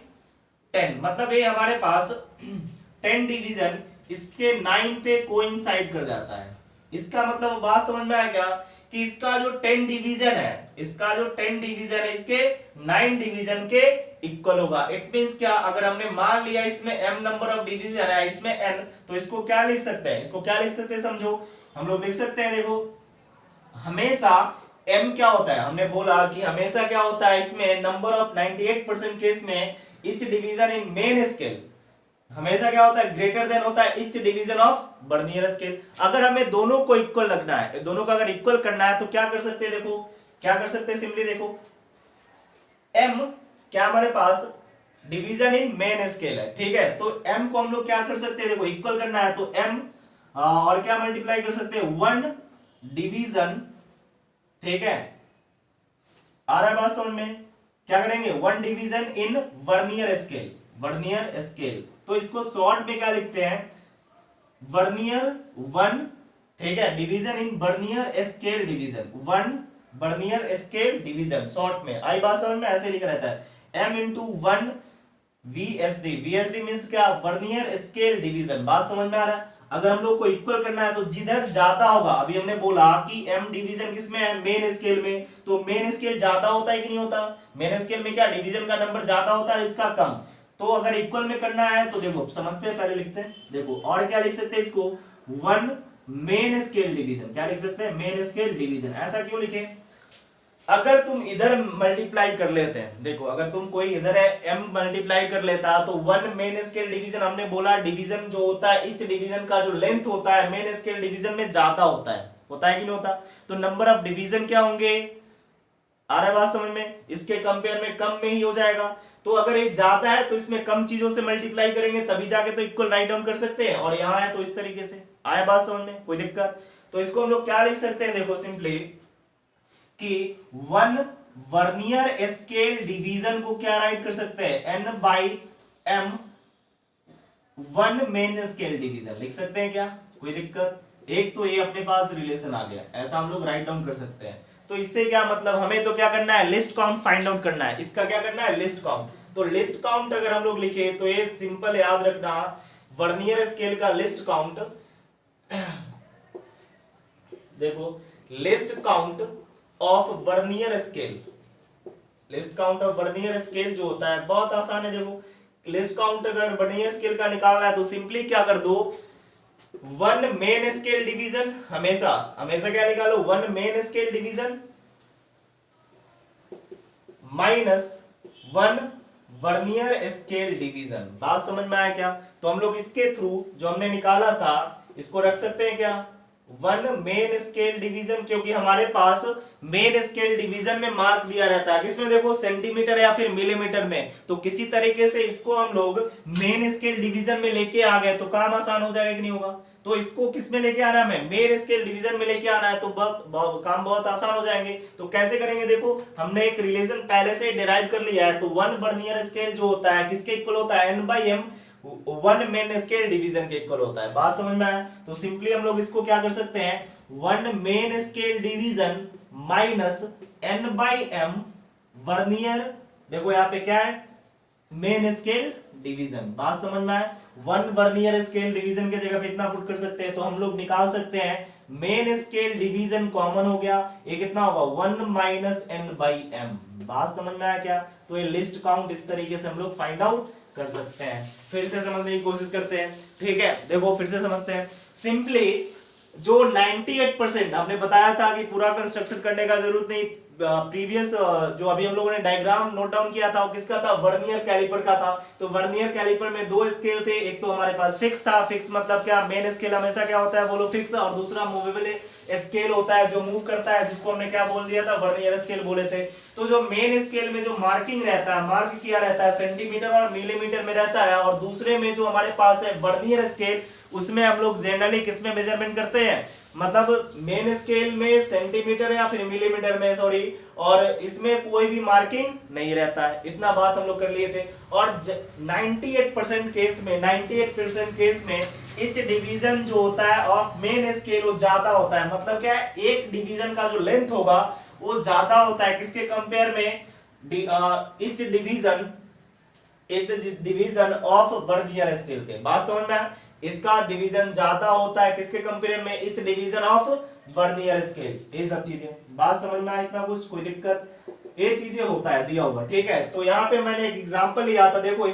10, मतलब ये हमारे पास 10 डिवीजन इसके 9 पे कोइंसाइड कर जाता है। इसका मतलब बात समझ में आया क्या कि इसका जो 10 डिवीजन है, इसका जो 10 डिवीजन है इसके 9 डिवीजन के इक्वल होगा। इट मींस क्या, अगर हमने मान लिया इसमें m नंबर ऑफ डिवीजन है, इसमें n, तो इसको क्या लिख सकते हैं, इसको क्या लिख सकते हैं समझो, हम लोग लिख सकते हैं देखो हमेशा m क्या होता है, हमने बोला कि हमेशा क्या होता है इसमें नंबर ऑफ 98% केस में each division in main scale हमेशा क्या होता है ग्रेटर देन होता है each division of vernier scale. अगर हमें दोनों को इक्वल रखना है, दोनों को अगर इक्वल करना है तो क्या कर सकते हैं, देखो क्या कर सकते हैं, सिंपली देखो m क्या हमारे पास डिवीजन इन मेन स्केल है, ठीक है। तो m को हम लोग क्या कर सकते हैं, देखो इक्वल करना है तो m और क्या मल्टीप्लाई कर सकते हैं 1 डिवीजन, ठीक है। आ रहा है बात समझ में, क्या करेंगे 1 division in vernier scale, vernier scale. तो इसको शॉर्ट में क्या लिखते हैं वर्नियर 1, ठीक है, division in vernier scale division 1 vernier scale division, short में आई बात समझ में, ऐसे लिखा रहता है m into 1 VSD, VSD means क्या वर्नियर स्केल डिवीजन, बात समझ में आ रहा है। अगर हम लोग को इक्वल करना है तो जिधर ज्यादा होगा, अभी हमने बोला कि m डिवीजन किसमें है मेन स्केल में, तो मेन स्केल ज्यादा होता है कि नहीं होता, मेन स्केल में क्या डिवीजन का नंबर ज्यादा होता है इसका कम। तो अगर इक्वल में करना है तो देखो समझते हैं, पहले लिखते हैं देखो, और क्या लिख सकते हैं इसको 1 मेन स्केल डिवीजन, क्या लिख सकते हैं मेन स्केल डिवीजन। ऐसा क्यों लिखे, अगर तुम इधर मल्टीप्लाई कर लेते हैं, देखो अगर तुम कोई इधर है m मल्टीप्लाई कर लेता तो 1 मेन स्केल डिवीजन, हमने बोला डिवीजन जो होता है ईच डिवीजन का जो लेंथ होता है मेन स्केल डिवीजन में ज्यादा होता है कि नहीं होता, तो नंबर ऑफ डिवीजन क्या होंगे, आ रहा है बात समझ में, इसके कंपेयर में कम में ही हो जाएगा। तो अगर ये ज्यादा है तो इसमें कम चीजों से मल्टीप्लाई करेंगे तभी जाके तो इक्वल राइट डाउन कर सकते हैं, और यहाँ है तो इस तरीके से, आया बात समझ में, कोई दिक्कत। तो इसको हम लोग क्या लिख सकते हैं, देखो सिंपली कि 1 वर्नियर स्केल डिवीजन को क्या राइट कर सकते हैं n by m 1 main scale division लिख सकते हैं क्या, कोई दिक्कत। एक तो ये अपने पास रिलेशन आ गया, ऐसा हम लोग राइट डाउन कर सकते हैं। तो इससे क्या मतलब, हमें तो क्या करना है लिस्ट काउंट फाइंड आउट करना है, इसका क्या करना है लिस्ट काउंट। तो लिस्ट काउंट अगर हम लोग लिखे तो ये सिंपल याद रखना, वर्नियर स्केल का लिस्ट काउंट, देखो list count of vernier scale, list count of vernier scale जो होता है बहुत आसान है। देखो लिस्ट काउंट अगर वर्नियर स्केल का निकालना है तो सिंपली क्या कर दो 1 मेन स्केल डिवीजन, हमेशा हमेशा क्या निकालो 1 main scale division minus 1 vernier scale division, बात समझ में आया क्या। तो हम लोग इसके थ्रू जो हमने निकाला था इसको रख सकते हैं क्या 1 मेन स्केल डिवीजन, क्योंकि हमारे पास मेन स्केल डिवीजन में मार्क दिया रहता है किसमें, देखो सेंटीमीटर या फिर मिलीमीटर में। तो किसी तरीके से इसको हम लोग मेन स्केल डिवीजन में लेके आ गए तो काम आसान हो जाएगा कि नहीं होगा। तो इसको किस में लेके आना है, मेन स्केल डिवीजन में लेके आना है, तो काम बहुत आसान हो जाएंगे। तो कैसे करेंगे, देखो हमने एक रिलेशन पहले से डिराइव कर लिया है। तो 1 वर्नियर स्केल जो होता है किसके इक्वल होता है n by m 1 main scale division के इक्वल होता है, बात समझ में आया। तो सिंपली हम लोग इसको क्या कर सकते हैं 1 main scale division minus n by m vernier, देखो यहाँ पे क्या है मेन स्केल डिवीजन, बात समझ में आया। 1 वर्नियर स्केल डिवीजन के जगह पे इतना पुट कर सकते हैं, तो हम लोग निकाल सकते हैं मेन स्केल डिवीजन कॉमन हो गया, ये कितना होगा 1 माइनस n बाई m, बात समझ में आया क्या। तो ये लिस्ट काउंट इस तरीके से हम लोग फाइंड आउट कर सकते हैं। फिर से समझने की कोशिश करते हैं, ठीक है। देखो फिर से समझते हैं, सिंपली जो 98% आपने बताया था कि पूरा कंस्ट्रक्शन करने का जरूरत नहीं, प्रीवियस जो अभी हम लोगों ने डायग्राम नोट डाउन किया था वो किसका था, वर्नियर कैलिपर का था। तो वर्नियर कैलिपर में दो स्केल थे, एक तो हमारे पास फिक्स था, फिक्स मतलब क्या, मेन स्केल हमेशा क्या होता है बोलो फिक्स, और दूसरा मूवेबल स्केल होता है जो मूव करता है, जिसको हमने क्या बोल दिया था, वर्नियर स्केल बोले थे। तो जो मेन स्केल में जो मार्किंग रहता है, मार्क किया रहता है सेंटीमीटर और मिलीमीटर में रहता है, और दूसरे में जो हमारे पास है वर्नियर स्केल, उसमें हम लोग जनरली किसमें मेजरमेंट करते हैं, मतलब मेन स्केल में सेंटीमीटर या फिर मिलीमीटर में, सॉरी, और इसमें कोई भी मार्किंग नहीं रहता है। इतना बात हम लोग कर लिए थे। और 98% केस में, 98% केस में इच डिवीजन जो होता है और मेन स्केल वो ज्यादा होता है, मतलब क्या है, एक डिवीजन का जो लेंथ होगा वो ज्यादा होता है किसके कंपेयर में, इच डिवीजन, एक डिवीजन ऑफ वर्नियर स्केल के। बात समझ में, इसका डिवीजन ज्यादा होता है किसके कंपेयर में, इस डिवीजन ऑफ वर्नियर स्केल। ये सब चीजें बात समझ में आई, इतना कुछ कोई दिक्कत, ये चीजें होता है दिया हुआ, ठीक है। तो यहाँ पे मैंने एक एग्जांपल लिया था, देखो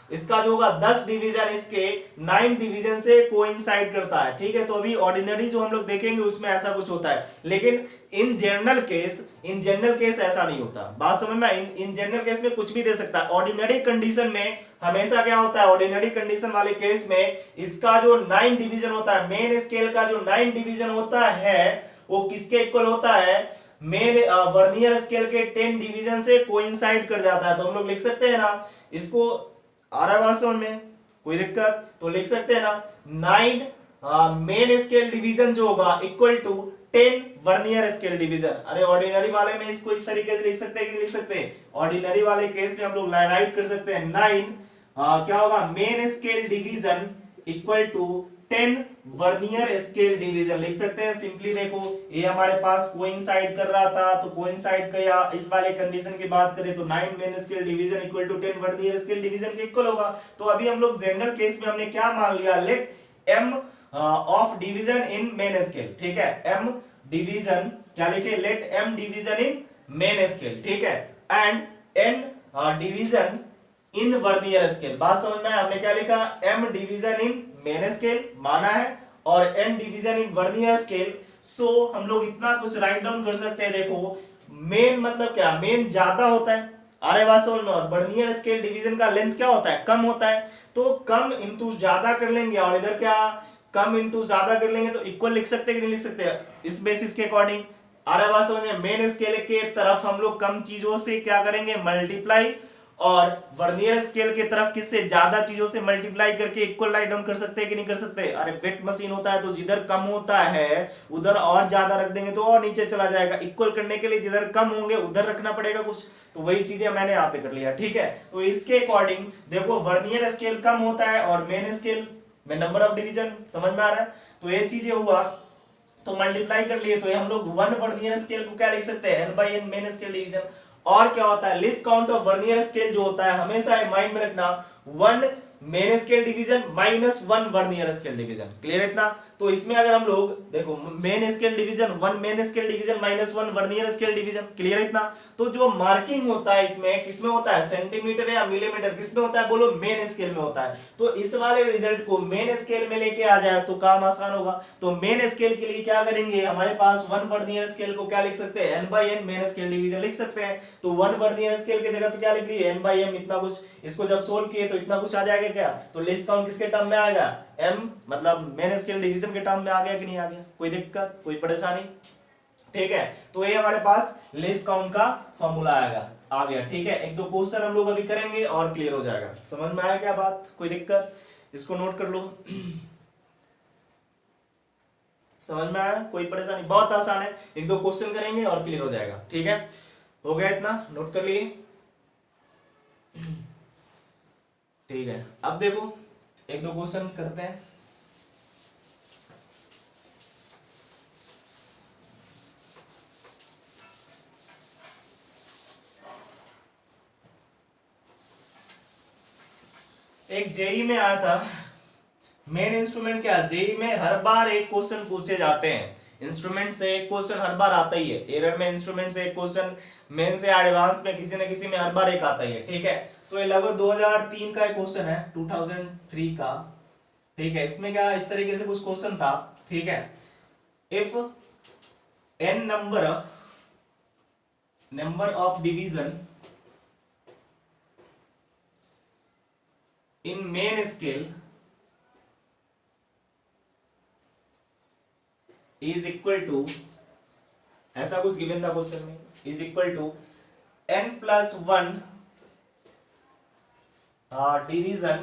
इसका जो होगा 10 डिवीजन इसके 9 डिवीजन से कोइंसाइड करता है, ठीक है। तो अभी ऑर्डिनरी जो हम लोग देखेंगे उसमें ऐसा कुछ होता है, लेकिन इन जनरल केस ऐसा नहीं होता। बात समझ में, इन जनरल केस में कुछ भी दे सकता है। ऑर्डिनरी कंडीशन में हमेशा क्या होता है, ऑर्डिनरी कंडीशन वाले केस में इसका जो 9 डिवीजन होता है, मेन स्केल का जो 9 डिवीजन होता है वो किसके इक्वल होता है, मेन वर्नियर स्केल के 10 डिवीजन से कोइंसाइड कर जाता है। तो हम लोग लिख सकते हैं ना, इसको आ रहा है बात समझ में, कोई दिक्कत, तो लिख सकते हैं ना 9 मेन स्केल डिवीजन जो होगा equal to 10 vernier scale division. अरे ऑर्डिनरी वाले में इसको इस तरीके से लिख सकते हैं कि नहीं लिख सकते, ऑर्डिनरी वाले केस में हम लोग राइट कर सकते हैं 9 क्या होगा, main scale division equal to 10 vernier scale division लिख सकते हैं सिंपली। देखो ये हमारे पास कोइंसाइड कर रहा था, तो कोइंसाइड का या इस वाले कंडीशन की बात करें तो 9 main scale division equal to 10 vernier scale division के इक्वल होगा। तो अभी हम लोग जनरल केस में हमने क्या मान लिया, let m of division in main scale, ठीक है, m डिवीजन क्या लिखे, let m division in main scale, ठीक है, and n division in vernier scale. बात समझ में, हमने क्या लिखा, m division in main scale माना है और n division in vernier scale. So हम लोग इतना कुछ राइट डाउन कर सकते हैं, देखो मेन मतलब क्या, मेन ज्यादा होता है, अरे बात समझ में, और वर्नियर स्केल डिवीजन का लेंथ क्या होता है, कम होता है। तो कम इंटू ज्यादा कर लेंगे, और इधर क्या, कम इंटू ज्यादा कर लेंगे, तो इक्वल लिख सकते हैं कि नहीं लिख सकते इस बेसिस के अकॉर्डिंग। अरे बात समझ में, मेन स्केल के तरफ हम लोग कम चीजों से क्या करेंगे, मल्टीप्लाई, और वर्नियर स्केल की तरफ किससे, ज्यादा चीजों से मल्टीप्लाई करके इक्वल राइट डाउन कर सकते हैं कि नहीं कर सकते। अरे वेट मशीन होता है तो जिधर कम होता है उधर और ज्यादा रख देंगे तो और नीचे चला जाएगा। इक्वल करने के लिए जिधर कम होंगे उधर रखना पड़ेगा कुछ, तो वही चीजें मैंने यहाँ पे कर लिया, ठीक है। तो इसके अकॉर्डिंग देखो वर्नियर स्केल कम होता है और मेन स्केल में नंबर ऑफ डिवीजन, समझ में आ रहा है। तो ये चीजें हुआ, तो मल्टीप्लाई कर लिए, तो ये हम लोग 1 वर्नियर स्केल को क्या लिख सकते हैं, n/n मेन स्केल डिवीजन। और क्या होता है, list count of vernier scale जो होता है हमेशा माइंड में रखना, 1 main scale division -1 vernier scale division, clear इतना। तो इसमें अगर हम लोग देखो main scale division 1 main scale division -1 vernier scale division, clear इतना। तो जो मार्किंग होता है इसमें किसमें होता है, सेंटीमीटर या मिलीमीटर, किसमें होता है बोलो, मेन स्केल में होता है। तो इस वाले रिजल्ट को मेन स्केल में लेके आ जाए तो काम आसान होगा। तो मेन स्केल के लिए क्या करेंगे, हमारे पास 1 वर्नियर स्केल को क्या लिख सकते हैं, n/n मेन स्केल डिवीजन लिख सकते हैं। तो 1 वर्नियर स्केल की जगह पे क्या लिख दिए, n/m, इतना कुछ। इसको जब सोल्व किए तो इतना कुछ आ जाएगा क्या, तो लिस्ट काउंट किसके टर्म में आएगा, m मतलब मेन स्केल डिवीजन के टर्म में आ गया कि नहीं आ गया, कोई दिक्कत कोई परेशानी, ठीक है। तो ये हमारे पास लिस्ट काउंट का फॉर्मूला आएगा, आ गया, ठीक है। एक दो क्वेश्चन हम लोग अभी करेंगे और क्लियर हो जाएगा। समझ में आया क्या बात, कोई दिक्कत, इसको नोट कर लो। समझ में आया, कोई परेशानी, बहुत आसान है, एक दो क्वेश्चन करेंगे और क्लियर हो जाएगा, ठीक है। हो गया इतना, नोट कर लिए, ठीक है। अब देखो एक दो क्वेश्चन करते हैं। एक जेई में आया था, मेन इंस्ट्रूमेंट क्या, जेई में हर बार एक क्वेश्चन पूछे जाते हैं, इंस्ट्रूमेंट से एक क्वेश्चन हर बार आता ही है। एरर में इंस्ट्रूमेंट से एक क्वेश्चन, मेन से एडवांस में किसी न किसी में हर बार एक आता ही है, ठीक है। तो ये लगभग 2003 का एक क्वेश्चन है, 2003 का, ठीक है, इसमें क्या इस तरीके से कुछ क्वेश्चन था। ठीक है, if n number of division in main scale is equal to, ऐसा कुछ गिवन था क्वेश्चन में, is equal to n plus 1 division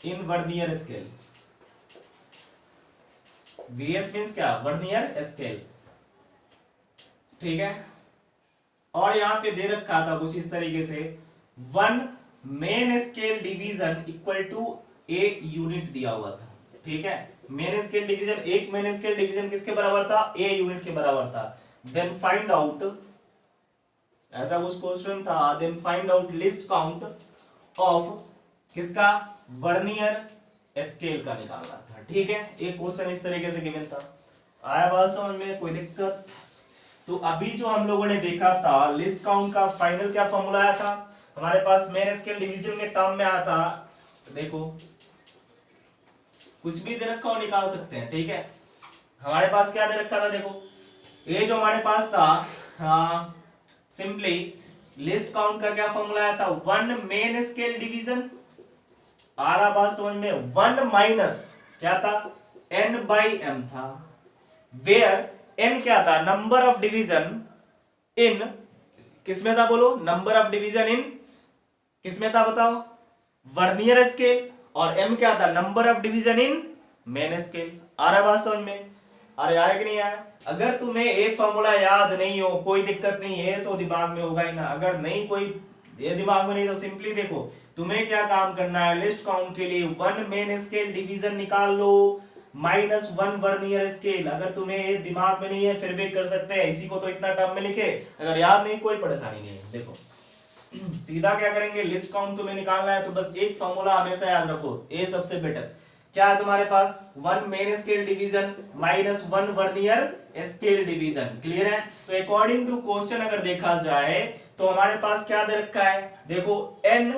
in vernier scale. VS means क्या, वर्नियर स्केल। ठीक है, और यहां पे दे रखा था कुछ इस तरीके से, 1 main scale division equal to a unit दिया हुआ था। ठीक है, मेन स्केल डिवीजन, एक मेन स्केल डिवीजन किसके बराबर था, ए यूनिट के बराबर था। देन फाइंड आउट, ऐसा कुछ क्वेश्चन था, then find out least count of किसका, वर्नियर स्केल का निकालना था। ठीक है, एक क्वेश्चन इस तरीके से गिवन था। आया बात समझ में, कोई दिक्कत? तो अभी जो हम लोगों ने देखा था लिस्ट काउंट का फाइनल क्या फॉर्मूला आया था हमारे पास, मेन स्केल डिवीजन के टर्म में आया था। देखो कुछ भी दे रखा हो निकाल सकते हैं। ठीक है, हमारे पास क्या दे रखा था, देखो ये जो हमारे पास था, सिंपली लिस्ट काउंट का क्या फॉर्मूला आया था, 1 मेन स्केल डिवीजन, आ रहा बात समझ में, 1 माइनस क्या था, n/m था, वेयर n क्या था, नंबर ऑफ डिवीजन इन, किसमें था बोलो, नंबर ऑफ डिवीजन इन किसमें था बताओ, वर्नियर स्केल, और m क्या था, number of division in main scale. आ रहा बात समझ में? अरे आया कि नहीं आया? अगर तुम्हें एक फॉर्मूला याद नहीं हो कोई दिक्कत नहीं है, तो दिमाग में होगा ही ना। अगर नहीं कोई ये दिमाग में नहीं तो सिंपली देखो तुम्हें क्या काम करना है, लिस्ट काउंट के लिए 1 मेन स्केल डिवीजन निकाल लो -1 वर्नियर स्केल। अगर तुम्हें दिमाग में नहीं है फिर भी कर सकते हैं, इसी को तो इतना टर्म में लिखे, अगर याद नहीं कोई परेशानी नहीं है। देखो सीधा क्या करेंगे, लिस्ट काउंट तुम्हें निकालना है तो बस एक फॉर्मूला हमेशा याद रखो, ए सबसे बेटर क्या है तुम्हारे पास, 1 main scale division -1 vernier scale division. Clear है? तो अकॉर्डिंग टू क्वेश्चन अगर देखा जाए तो हमारे पास क्या दे रखा है, देखो n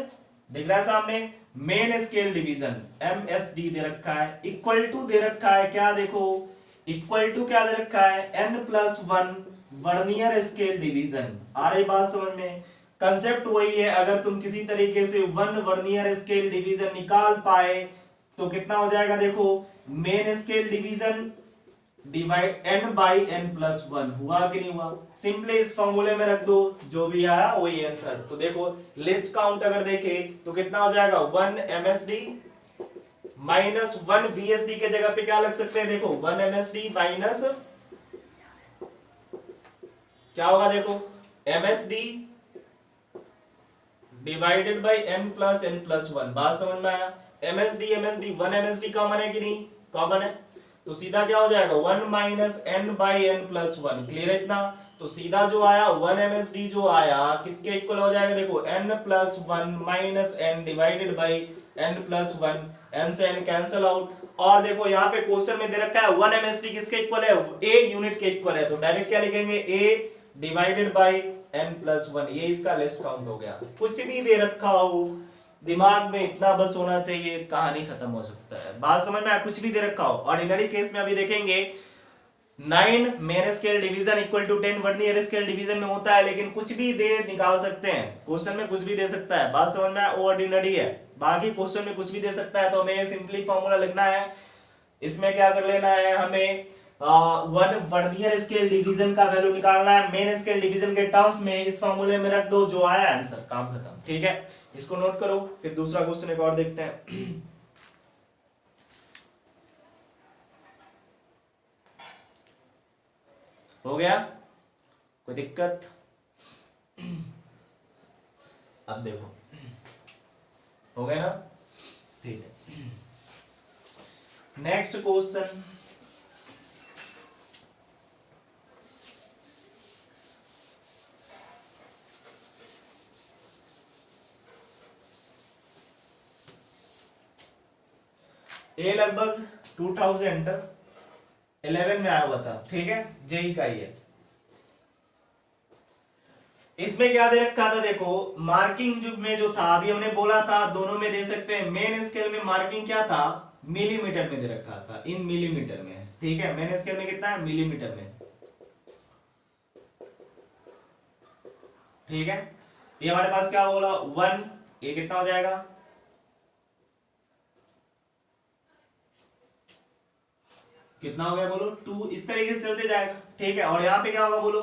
दिख रहा है सामने, मेन स्केल डिवीजन MSD दे रखा है, इक्वल टू दे रखा है क्या, देखो इक्वल टू क्या दे रखा है, n+1 वर्नियर स्केल डिवीजन। आ रही बात समझ में? कंसेप्ट वही है, अगर तुम किसी तरीके से 1 वर्नियर स्केल डिवीजन निकाल पाए तो कितना हो जाएगा, देखो main scale division divide n/n+1 हुआ कि नहीं हुआ। सिंपली इस फॉर्मूले में रख दो, जो भी आया वही आंसर। तो देखो लिस्ट काउंट अगर देखे तो कितना हो जाएगा, 1 MSD -1 VSD के जगह पे क्या लग सकते हैं, देखो 1 MSD माइनस क्या होगा, देखो MSD डिवाइडेड बाई n+n+1। बात समझ में आया? MSD 1 MSD कॉमन है कि नहीं, कॉमन है, तो सीधा क्या हो जाएगा 1 -n/n+1। क्लियर है इतना? तो सीधा जो आया 1 MSD जो आया किसके इक्वल हो जाएगा, देखो n+1 -n divided by n+1, n से n कैंसिल आउट। और देखो यहाँ पे क्वेश्चन में दे रखा है 1 MSD किसके इक्वल है, a यूनिट के इक्वल है, तो डायरेक्ट क्या लिखेंगे, a डिवाइडेड बाई n+1। ये इसका लिस्ट काउंट हो गया। कुछ भी दे रखा हो दिमाग में इतना बस होना चाहिए, कहानी खत्म हो सकता है। बात समझ में? कुछ भी दे रखा हो। ऑर्डिनरी केस में अभी देखेंगे 9 main scale division equal to 10 vernier scale division में होता है, लेकिन कुछ भी दे निकाल सकते हैं, क्वेश्चन में कुछ भी दे सकता है। बात समझ में? ऑर्डिनरी है, बाकी क्वेश्चन में कुछ भी दे सकता है, तो हमें सिंपली फॉर्मूला लिखना है। इसमें क्या कर लेना है, हमें 1 वर्नियर स्केल डिवीजन का वैल्यू निकालना है मेन स्केल डिवीजन के टर्म्स में, इस फॉर्मूले में रख दो, जो आया आंसर, काम खत्म। ठीक है, इसको नोट करो। फिर दूसरा क्वेश्चन एक और देखते हैं। हो गया, कोई दिक्कत? अब देखो हो गया ना, ठीक है। नेक्स्ट क्वेश्चन, ये लगभग 2011 में आया हुआ था। ठीक है, जेई का ही है। इसमें क्या दे रखा था, देखो मार्किंग जो में जो था, अभी हमने बोला था दोनों में दे सकते हैं। मेन स्केल में मार्किंग क्या था, मिलीमीटर में दे रखा था, इन मिलीमीटर में, ठीक है। मेन स्केल में कितना है, मिलीमीटर में, ठीक है। ये हमारे पास क्या बोला 1, ये कितना हो जाएगा, कितना हो गया बोलो 2, इस तरीके से चलते जाएगा, ठीक है। और यहाँ पे क्या होगा बोलो,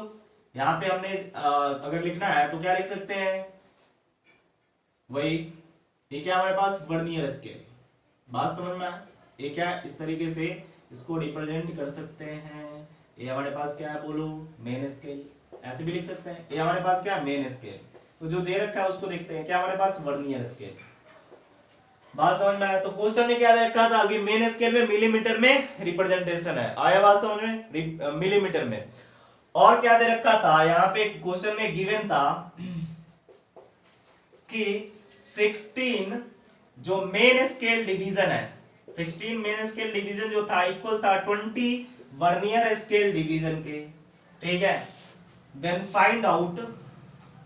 यहाँ पे हमने अगर लिखना है तो क्या लिख सकते हैं, वही ये क्या हमारे पास वर्नियर स्केल, बात समझ में आया। ये क्या इस तरीके से इसको रिप्रेजेंट कर सकते हैं। ये हमारे पास क्या है बोलो, मेन स्केल, ऐसे भी लिख सकते हैं। ये हमारे पास क्या है, मेन स्केल। तो जो दे रखा है उसको देखते हैं, क्या हमारे पास वर्नियर स्केल, बात समझ में आया। तो क्वेश्चन में क्या दे रखा था कि मेन स्केल में मिलीमीटर में रिप्रेजेंटेशन है, आया बात समझ में, मिलीमीटर में। और क्या दे रखा था यहाँ पे क्वेश्चन में गिवन था कि 16 जो मेन स्केल डिवीजन है, 16 मेन स्केल डिवीजन जो था इक्वल था 20 वर्नियर स्केल डिवीजन के, ठीक है। Then find out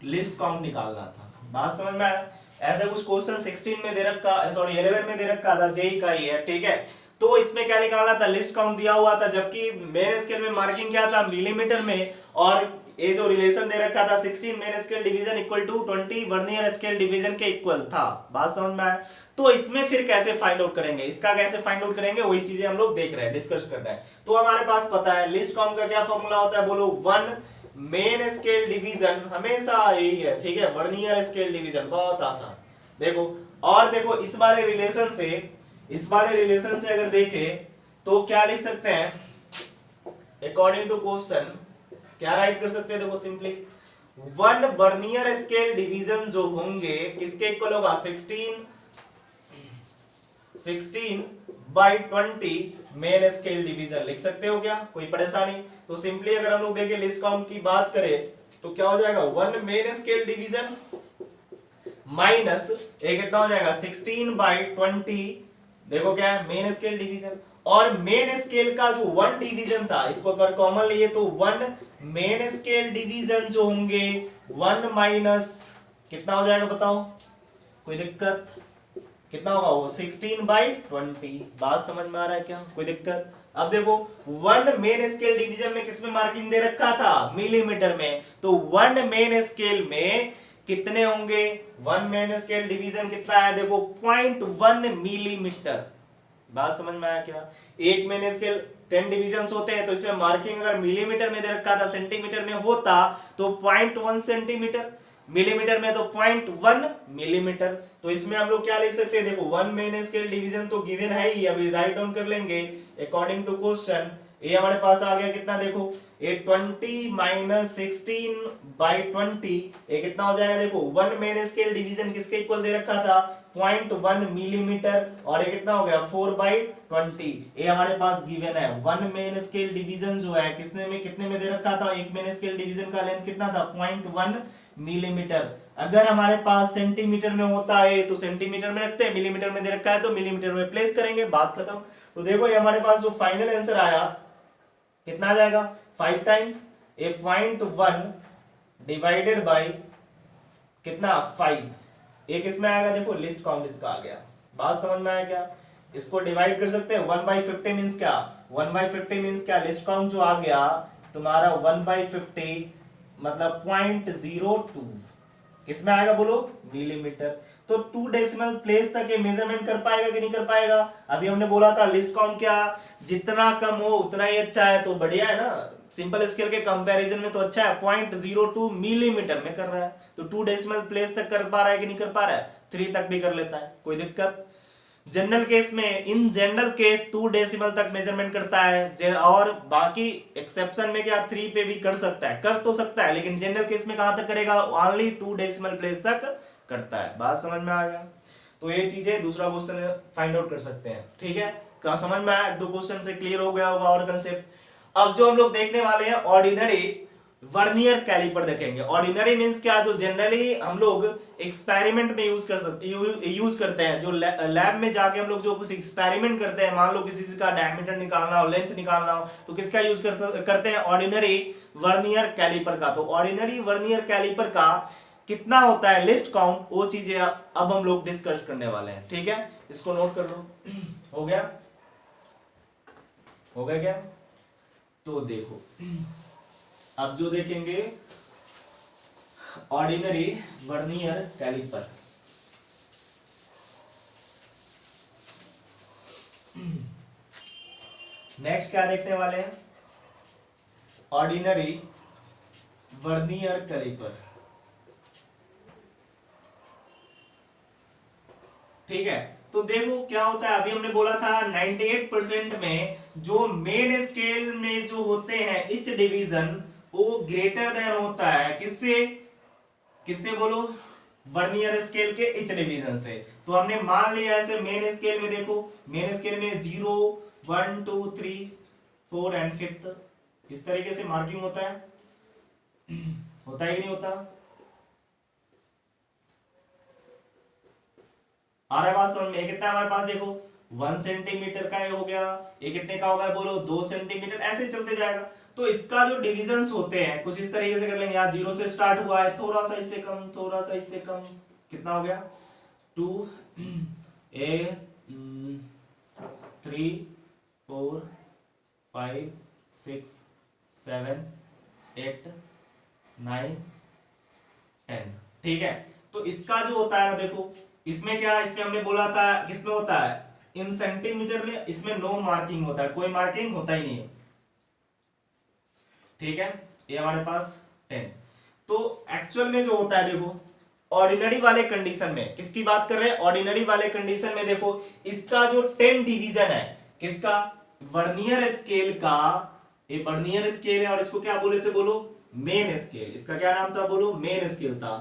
least count निकालना था, बात समझ में आया। ऐसा कुछ क्वेश्चन 16 में दे रखा, सॉरी 11 में दे रखा था, जेई का ही है, ठीक है। तो इसमें क्या निकालना था, लिस्ट काउंट दिया हुआ था, जबकि मेन स्केल में मार्किंग क्या था, मिलीमीटर में। और ये जो रिलेशन दे रखा था 16 main scale division equal to 20 vernier scale division के इक्वल था, बात समझ में आया। तो इसमें फिर कैसे फाइंड आउट करेंगे, इसका कैसे फाइंड आउट करेंगे, वही चीजें हम लोग देख रहे हैं, डिस्कस कर रहे हैं। तो हमारे पास पता है लिस्ट काउंट का क्या फॉर्मूला होता है बोलो, 1 मेन स्केल डिवीजन हमेशा यही है, ठीक है, वर्नियर स्केल डिवीजन, बहुत आसान। देखो और देखो इस वाले रिलेशन से अगर देखें तो क्या लिख सकते हैं, अकॉर्डिंग टू क्वेश्चन क्या राइट कर सकते हैं, देखो सिंपली 1 वर्नियर स्केल डिवीजन जो होंगे किसके इक्वल होगा, 16 बाई 20 मेन स्केल डिवीजन, लिख सकते हो क्या, कोई परेशानी। तो सिंपली अगर हम लोग देखें लिस्ट काउंट की बात करें तो क्या हो जाएगा, 1 मेन स्केल डिवीजन माइनस एक कितना हो जाएगा 16 बाई 20, देखो क्या है मेन स्केल डिवीजन। और मेन स्केल का जो 1 डिवीजन था, इसको अगर कॉमन लिए तो 1 मेन स्केल डिवीजन जो होंगे 1 माइनस कितना हो जाएगा बताओ, कोई दिक्कत, कितना होगा वो 16 बाई 20, बात समझ में आ रहा है क्या, कोई दिक्कत। अब देखो 1 मेन स्केल डिवीजन में किसमें मार्किंग दे रखा था, मिलीमीटर में। तो 1 मेन स्केल में कितने होंगे, 1 मेन स्केल डिवीजन कितना है, देखो 0.1 मिलीमीटर, बात समझ में आया क्या। एक मेन स्केल 10 डिवीजन होते हैं, तो इसमें मार्किंग अगर मिलीमीटर में दे रखा था, सेंटीमीटर में होता तो 0.1 सेंटीमीटर, मिलीमीटर में तो 0.1 मिलीमीटर। तो इसमें हम लोग क्या लिख सकते हैं, देखो 1 मेन स्केल डिवीजन तो गिवन है ही, अभी राइट डाउन कर लेंगे अकॉर्डिंग टू क्वेश्चन। ये हमारे पास आ गया कितना, देखो ये 20 माइनस 16 बाई 20, ये कितना हो जाएगा, देखो 1 मेन स्केल डिवीजन किसके इक्वल दे रखा था, 0.1 मिलीमीटर, और ये कितना हो गया 4 बाई 20, ये हमारे पास गिवन है। 1 मेन स्केल डिवीजन जो है कितने में दे रखा था, एक मेन स्केल डिवीजन का लेंथ कितना था 0.1 मिलीमीटर। अगर हमारे पास सेंटीमीटर में होता है तो सेंटीमीटर में रखते हैं, मिलीमीटर में दे रखा है तो मिलीमीटर में प्लेस करेंगे, बात खत्म। तो देखो ये हमारे पास जो फाइनल आंसर आया कितना आ जाएगा, 5 टाइम्स ए 0.1 डिवाइडेड बाई कितना 5, एक इसमें आएगा, देखो लिस्ट काउंट इसका आ गया, बात समझ में आया क्या। इसको डिवाइड कर सकते हैं 1/50 मींस क्या, 1/50 मींस क्या, लिस्ट काउंट जो आ गया तुम्हारा 1/50 मतलब 0.02, किसमें आएगा बोलो, मिलीमीटर। तो 2 डेसिमल प्लेस तक ये मेजरमेंट कर पाएगा कि नहीं कर पाएगा। अभी हमने बोला था लिस्ट काउंट क्या, जितना कम हो उतना ही अच्छा है, तो बढ़िया है ना, सिंपल स्केल के कंपैरिजन में तो अच्छा है। 0.02 मिलीमीटर में कर रहा है, तो 2 डेसिमल प्लेस तक कर पा रहा है कि नहीं कर पा रहा है, 3 तक भी कर लेता है, कोई दिक्कत। जनरल केस में, इन जनरल केस 2 डेसिमल तक मेजरमेंट करता है, और बाकी एक्सेप्शन में क्या 3 पे भी कर सकता है, कर तो सकता है, लेकिन जनरल केस में कहां तक करेगा, ओनली 2 डेसिमल प्लेस तक करता है, बात समझ में आ गया। तो ये चीजें दूसरा क्वेश्चन फाइंड आउट कर सकते हैं, ठीक है, क्या समझ में आया, 2 क्वेश्चन से क्लियर हो गया होगा और कंसेप्ट। अब जो हम लोग देखने वाले हैं ऑर्डिनरी वर्नियर कैलिपर देखेंगे। ऑर्डिनरी मींस क्या, जो जनरली हम लोग एक्सपेरिमेंट में यूज करते हैं, जो लैब में जाके हम लोग जो कुछ एक्सपेरिमेंट करते हैं, मान लो किसी चीज का डायमीटर निकालना हो, लेंथ निकालना हो, तो किसका यूज करते हैं? ऑर्डिनरी वर्नियर कैलिपर का। तो ऑर्डिनरी वर्नियर कैलिपर का कितना होता है लिस्ट काउंट, वो चीजें अब हम लोग डिस्कस करने वाले हैं। ठीक है, इसको नोट कर लो। हो गया? हो गया क्या? तो देखो अब जो देखेंगे ऑर्डिनरी वर्नियर कैलिपर। नेक्स्ट क्या देखने वाले हैं? Ordinary vernier caliper. ठीक है, तो देखो क्या होता है, अभी हमने बोला था 98% में जो मेन स्केल में जो होते हैं इच डिवीजन, वो ग्रेटर देन होता है किससे? किससे बोलो? वर्नियर स्केल के इच डिवीजन से। तो हमने मान लिया ऐसे मेन स्केल में, देखो मेन स्केल में 0 1 2 3 4 एंड 5th इस तरीके से मार्किंग होता है। होता है कि नहीं होता? आ रहा है बात समझ में? कितना है हमारे पास? देखो 1 सेंटीमीटर का ये हो गया, ये कितने का होगा बोलो? 2 सेंटीमीटर, ऐसे चलते जाएगा। तो इसका जो डिविजन्स होते हैं कुछ इस तरीके से कर लेंगे। यहाँ 0 से स्टार्ट हुआ है, थोड़ा सा इससे कम, थोड़ा सा इससे कम, कितना हो गया? 2 3 4 5 6 7 8 9 10। ठीक है, तो इसका जो होता है ना, देखो इसमें क्या, इसमें हमने बोला था किसमें होता है? इन सेंटीमीटर में। इसमें नो मार्किंग होता है, कोई मार्किंग होता ही नहीं है। ठीक है, ये हमारे पास 10। तो एक्चुअल में जो होता है, देखो ऑर्डिनरी वाले कंडीशन में, किसकी बात कर रहे हैं? ऑर्डिनरी वाले कंडीशन में देखो इसका जो 10 डिवीजन है, किसका? वर्नियर स्केल का। ये वर्नियर स्केल है और इसको क्या बोले थे? बोलो मेन स्केल। इसका क्या नाम था? बोलो मेन स्केल था।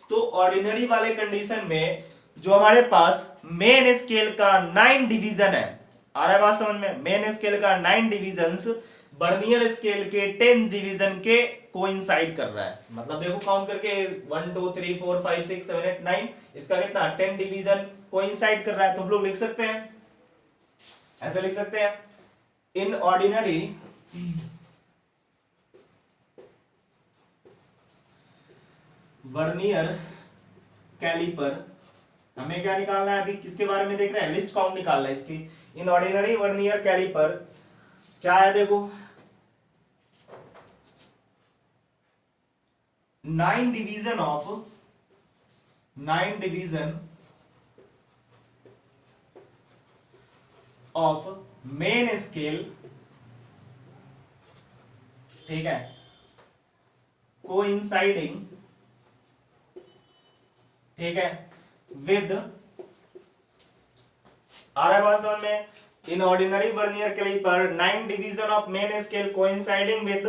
तो ऑर्डिनरी वाले कंडीशन में जो हमारे पास मेन स्केल का 9 डिवीजन है, आ रहा है बात समझ में? मेन स्केल का 9 डिवीजन्स वर्नियर स्केल के 10 डिवीजन के कोइंसाइड कर रहा है। मतलब देखो काउंट करके 1 2 3 4 5 6 7 8 9, इसका कितना? 10 डिवीजन कोइंसाइड कर रहा है। तो हम लोग लिख सकते हैं, ऐसे लिख सकते हैं, इन ऑर्डिनरी वर्नियर कैलिपर। हमें क्या निकालना है? अभी किसके बारे में देख रहे हैं? लिस्ट काउंट निकालना है इसकी। इन ऑर्डिनरी वर्नियर कैलिपर क्या है? देखो 9 डिवीजन ऑफ मेन स्केल। ठीक है, कोइंसाइडिंग, ठीक है, विद, आ रहा है बात समझ में? In ordinary vernier caliper 9 division of main scale coinciding with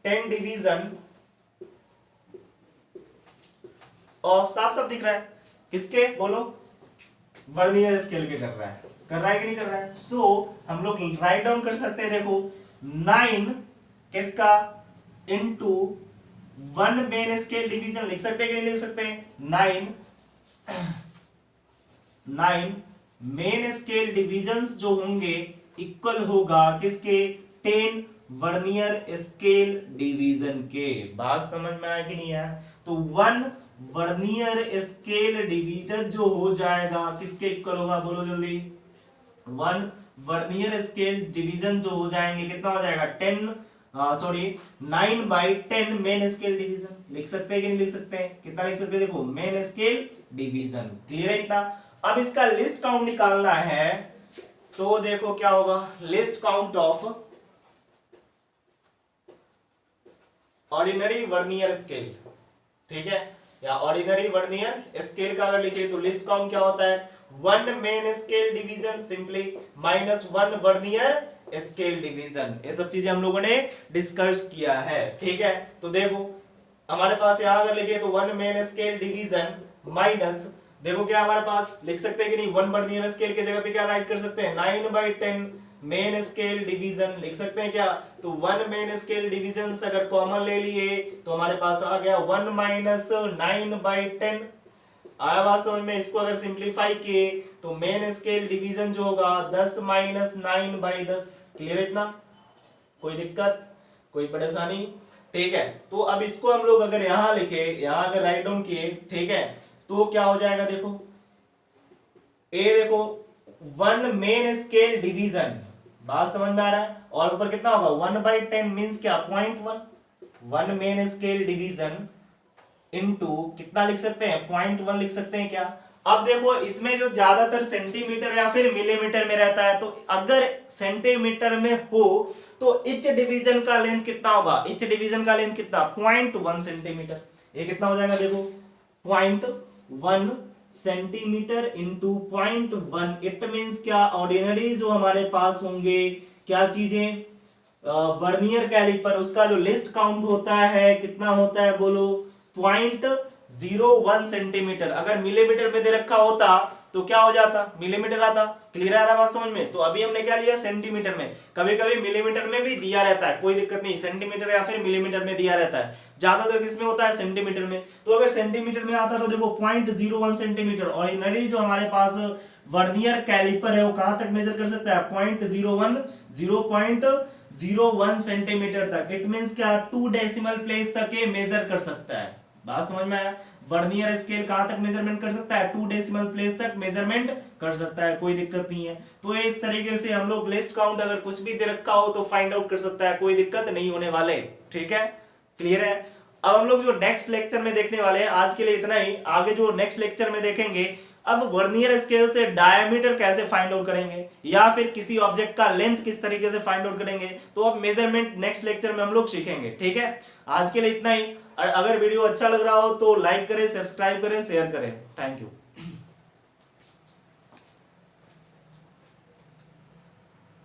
10 division of, साफ साफ दिख रहा है किसके? बोलो वर्नियर स्केल के। कर रहा है कि नहीं कर रहा है? सो हम लोग राइट डाउन कर सकते हैं, देखो 9 किसका? Into 1 main scale division. लिख सकते हैं कि नहीं लिख सकते हैं? 9 मेन स्केल डिविजन्स जो होंगे इक्वल होगा किसके? 10 वर्नियर स्केल डिवीजन के। बात समझ में आया कि नहीं आया? तो 1 वर्नियर स्केल डिवीजन जो हो जाएगा किसके इक्वल होगा? बोलो जल्दी। 1 वर्नियर स्केल डिवीजन जो हो जाएंगे कितना हो जाएगा? 9/10 मेन स्केल डिवीजन। लिख सकते हैं कि नहीं लिख सकते हैं? कितना लिख सकते हैं? देखो मेन स्केल डिवीजन। क्लियर है इतना? अब इसका लिस्ट काउंट निकालना है, तो देखो क्या होगा? List count of ordinary vernier scale. ठीक है, या ऑर्डिनरी वर्नियर स्केल का अगर लिखे तो लिस्ट काउंट क्या होता है? 1 main scale division simply minus 1 vernier scale division. ये सब चीजें हम लोगों ने डिस्कस किया है। ठीक है, तो देखो हमारे पास यहां अगर लिखे तो 1 मेन स्केल डिवीजन माइनस, देखो क्या हमारे पास लिख सकते हैं कि नहीं? 1 वर्नियर स्केल की जगह पे क्या राइट कर सकते हैं? 9/10 मेन स्केल डिवीजन लिख सकते हैं क्या? तो 1 मेन स्केल डिवीजन अगर कॉमन ले लिए तो हमारे पास आ गया 1 - 9/10 आया बात समझ में। इसको अगर सिंप्लीफाई किए तो मेन स्केल डिवीजन जो होगा 10 माइनस 9/10। क्लियर है इतना? कोई दिक्कत, कोई परेशानी? ठीक है, तो अब इसको हम लोग अगर यहां लिखे, यहां अगर राइट डाउन किए, ठीक है, तो क्या हो जाएगा देखो, ए देखो 1 मेन स्केल डिवीजन, बात समझ में आ रहा है, और ऊपर कितना होगा 1/10 मींस क्या 0.1। 1 मेन स्केल डिवीजन इनटू कितना लिख सकते हैं 0.1 लिख सकते हैं क्या। अब देखो इसमें जो ज्यादातर सेंटीमीटर या फिर मिलीमीटर में रहता है, तो अगर सेंटीमीटर में हो तो इच डिवीजन का लेंथ कितना होगा, इच डिवीजन का लेंथ कितना 0.1 सेंटीमीटर। ये कितना हो जाएगा देखो 0.1 सेंटीमीटर इंटू 0.1। इट मींस क्या, ऑर्डिनरी जो हमारे पास होंगे क्या चीजें, वर्नियर कैलिपर, उसका जो लिस्ट काउंट होता है कितना होता है बोलो 0.01 सेंटीमीटर। अगर मिलीमीटर पे दे रखा होता तो क्या हो जाता, मिलीमीटर आता। क्लियर आ रहा बात समझ में? तो अभी हमने क्या लिया सेंटीमीटर में, कभी कभी मिलीमीटर में भी दिया रहता है, कोई दिक्कत नहीं, सेंटीमीटर या फिर मिलीमीटर में दिया रहता है, ज्यादातर किसमें होता है सेंटीमीटर में। तो अगर सेंटीमीटर में आता तो देखो 0.01 सेंटीमीटर। ऑर्डिनरी जो हमारे पास वर्नियर कैलिपर है वो कहां तक मेजर कर सकता है 0.01 सेंटीमीटर तक। इट मींस क्या 2 डेसिमल प्लेस तक ये मेजर कर सकता है। बात समझ में आया? वर्नियर स्केल कहां तक मेजरमेंट कर सकता है 2 डेसिमल प्लेस तक मेजरमेंट कर सकता है, कोई दिक्कत नहीं है। तो इस तरीके से हम लोग लिस्ट काउंट अगर कुछ भी दे रखा हो तो फाइंड आउट कर सकता है, कोई दिक्कत नहीं होने वाले। ठीक है, क्लियर है? अब हम लोग जो नेक्स्ट लेक्चर में देखने वाले हैं, आज के लिए इतना ही, आगे जो नेक्स्ट लेक्चर में देखेंगे अब वर्नियर स्केल से डायमीटर कैसे फाइंड आउट करेंगे या फिर किसी ऑब्जेक्ट का लेंथ किस तरीके से फाइंड आउट करेंगे, तो अब मेजरमेंट नेक्स्ट लेक्चर में हम लोग सीखेंगे। ठीक है, आज के लिए इतना ही। अगर वीडियो अच्छा लग रहा हो तो लाइक करें, सब्सक्राइब करें, शेयर करें। Thank you.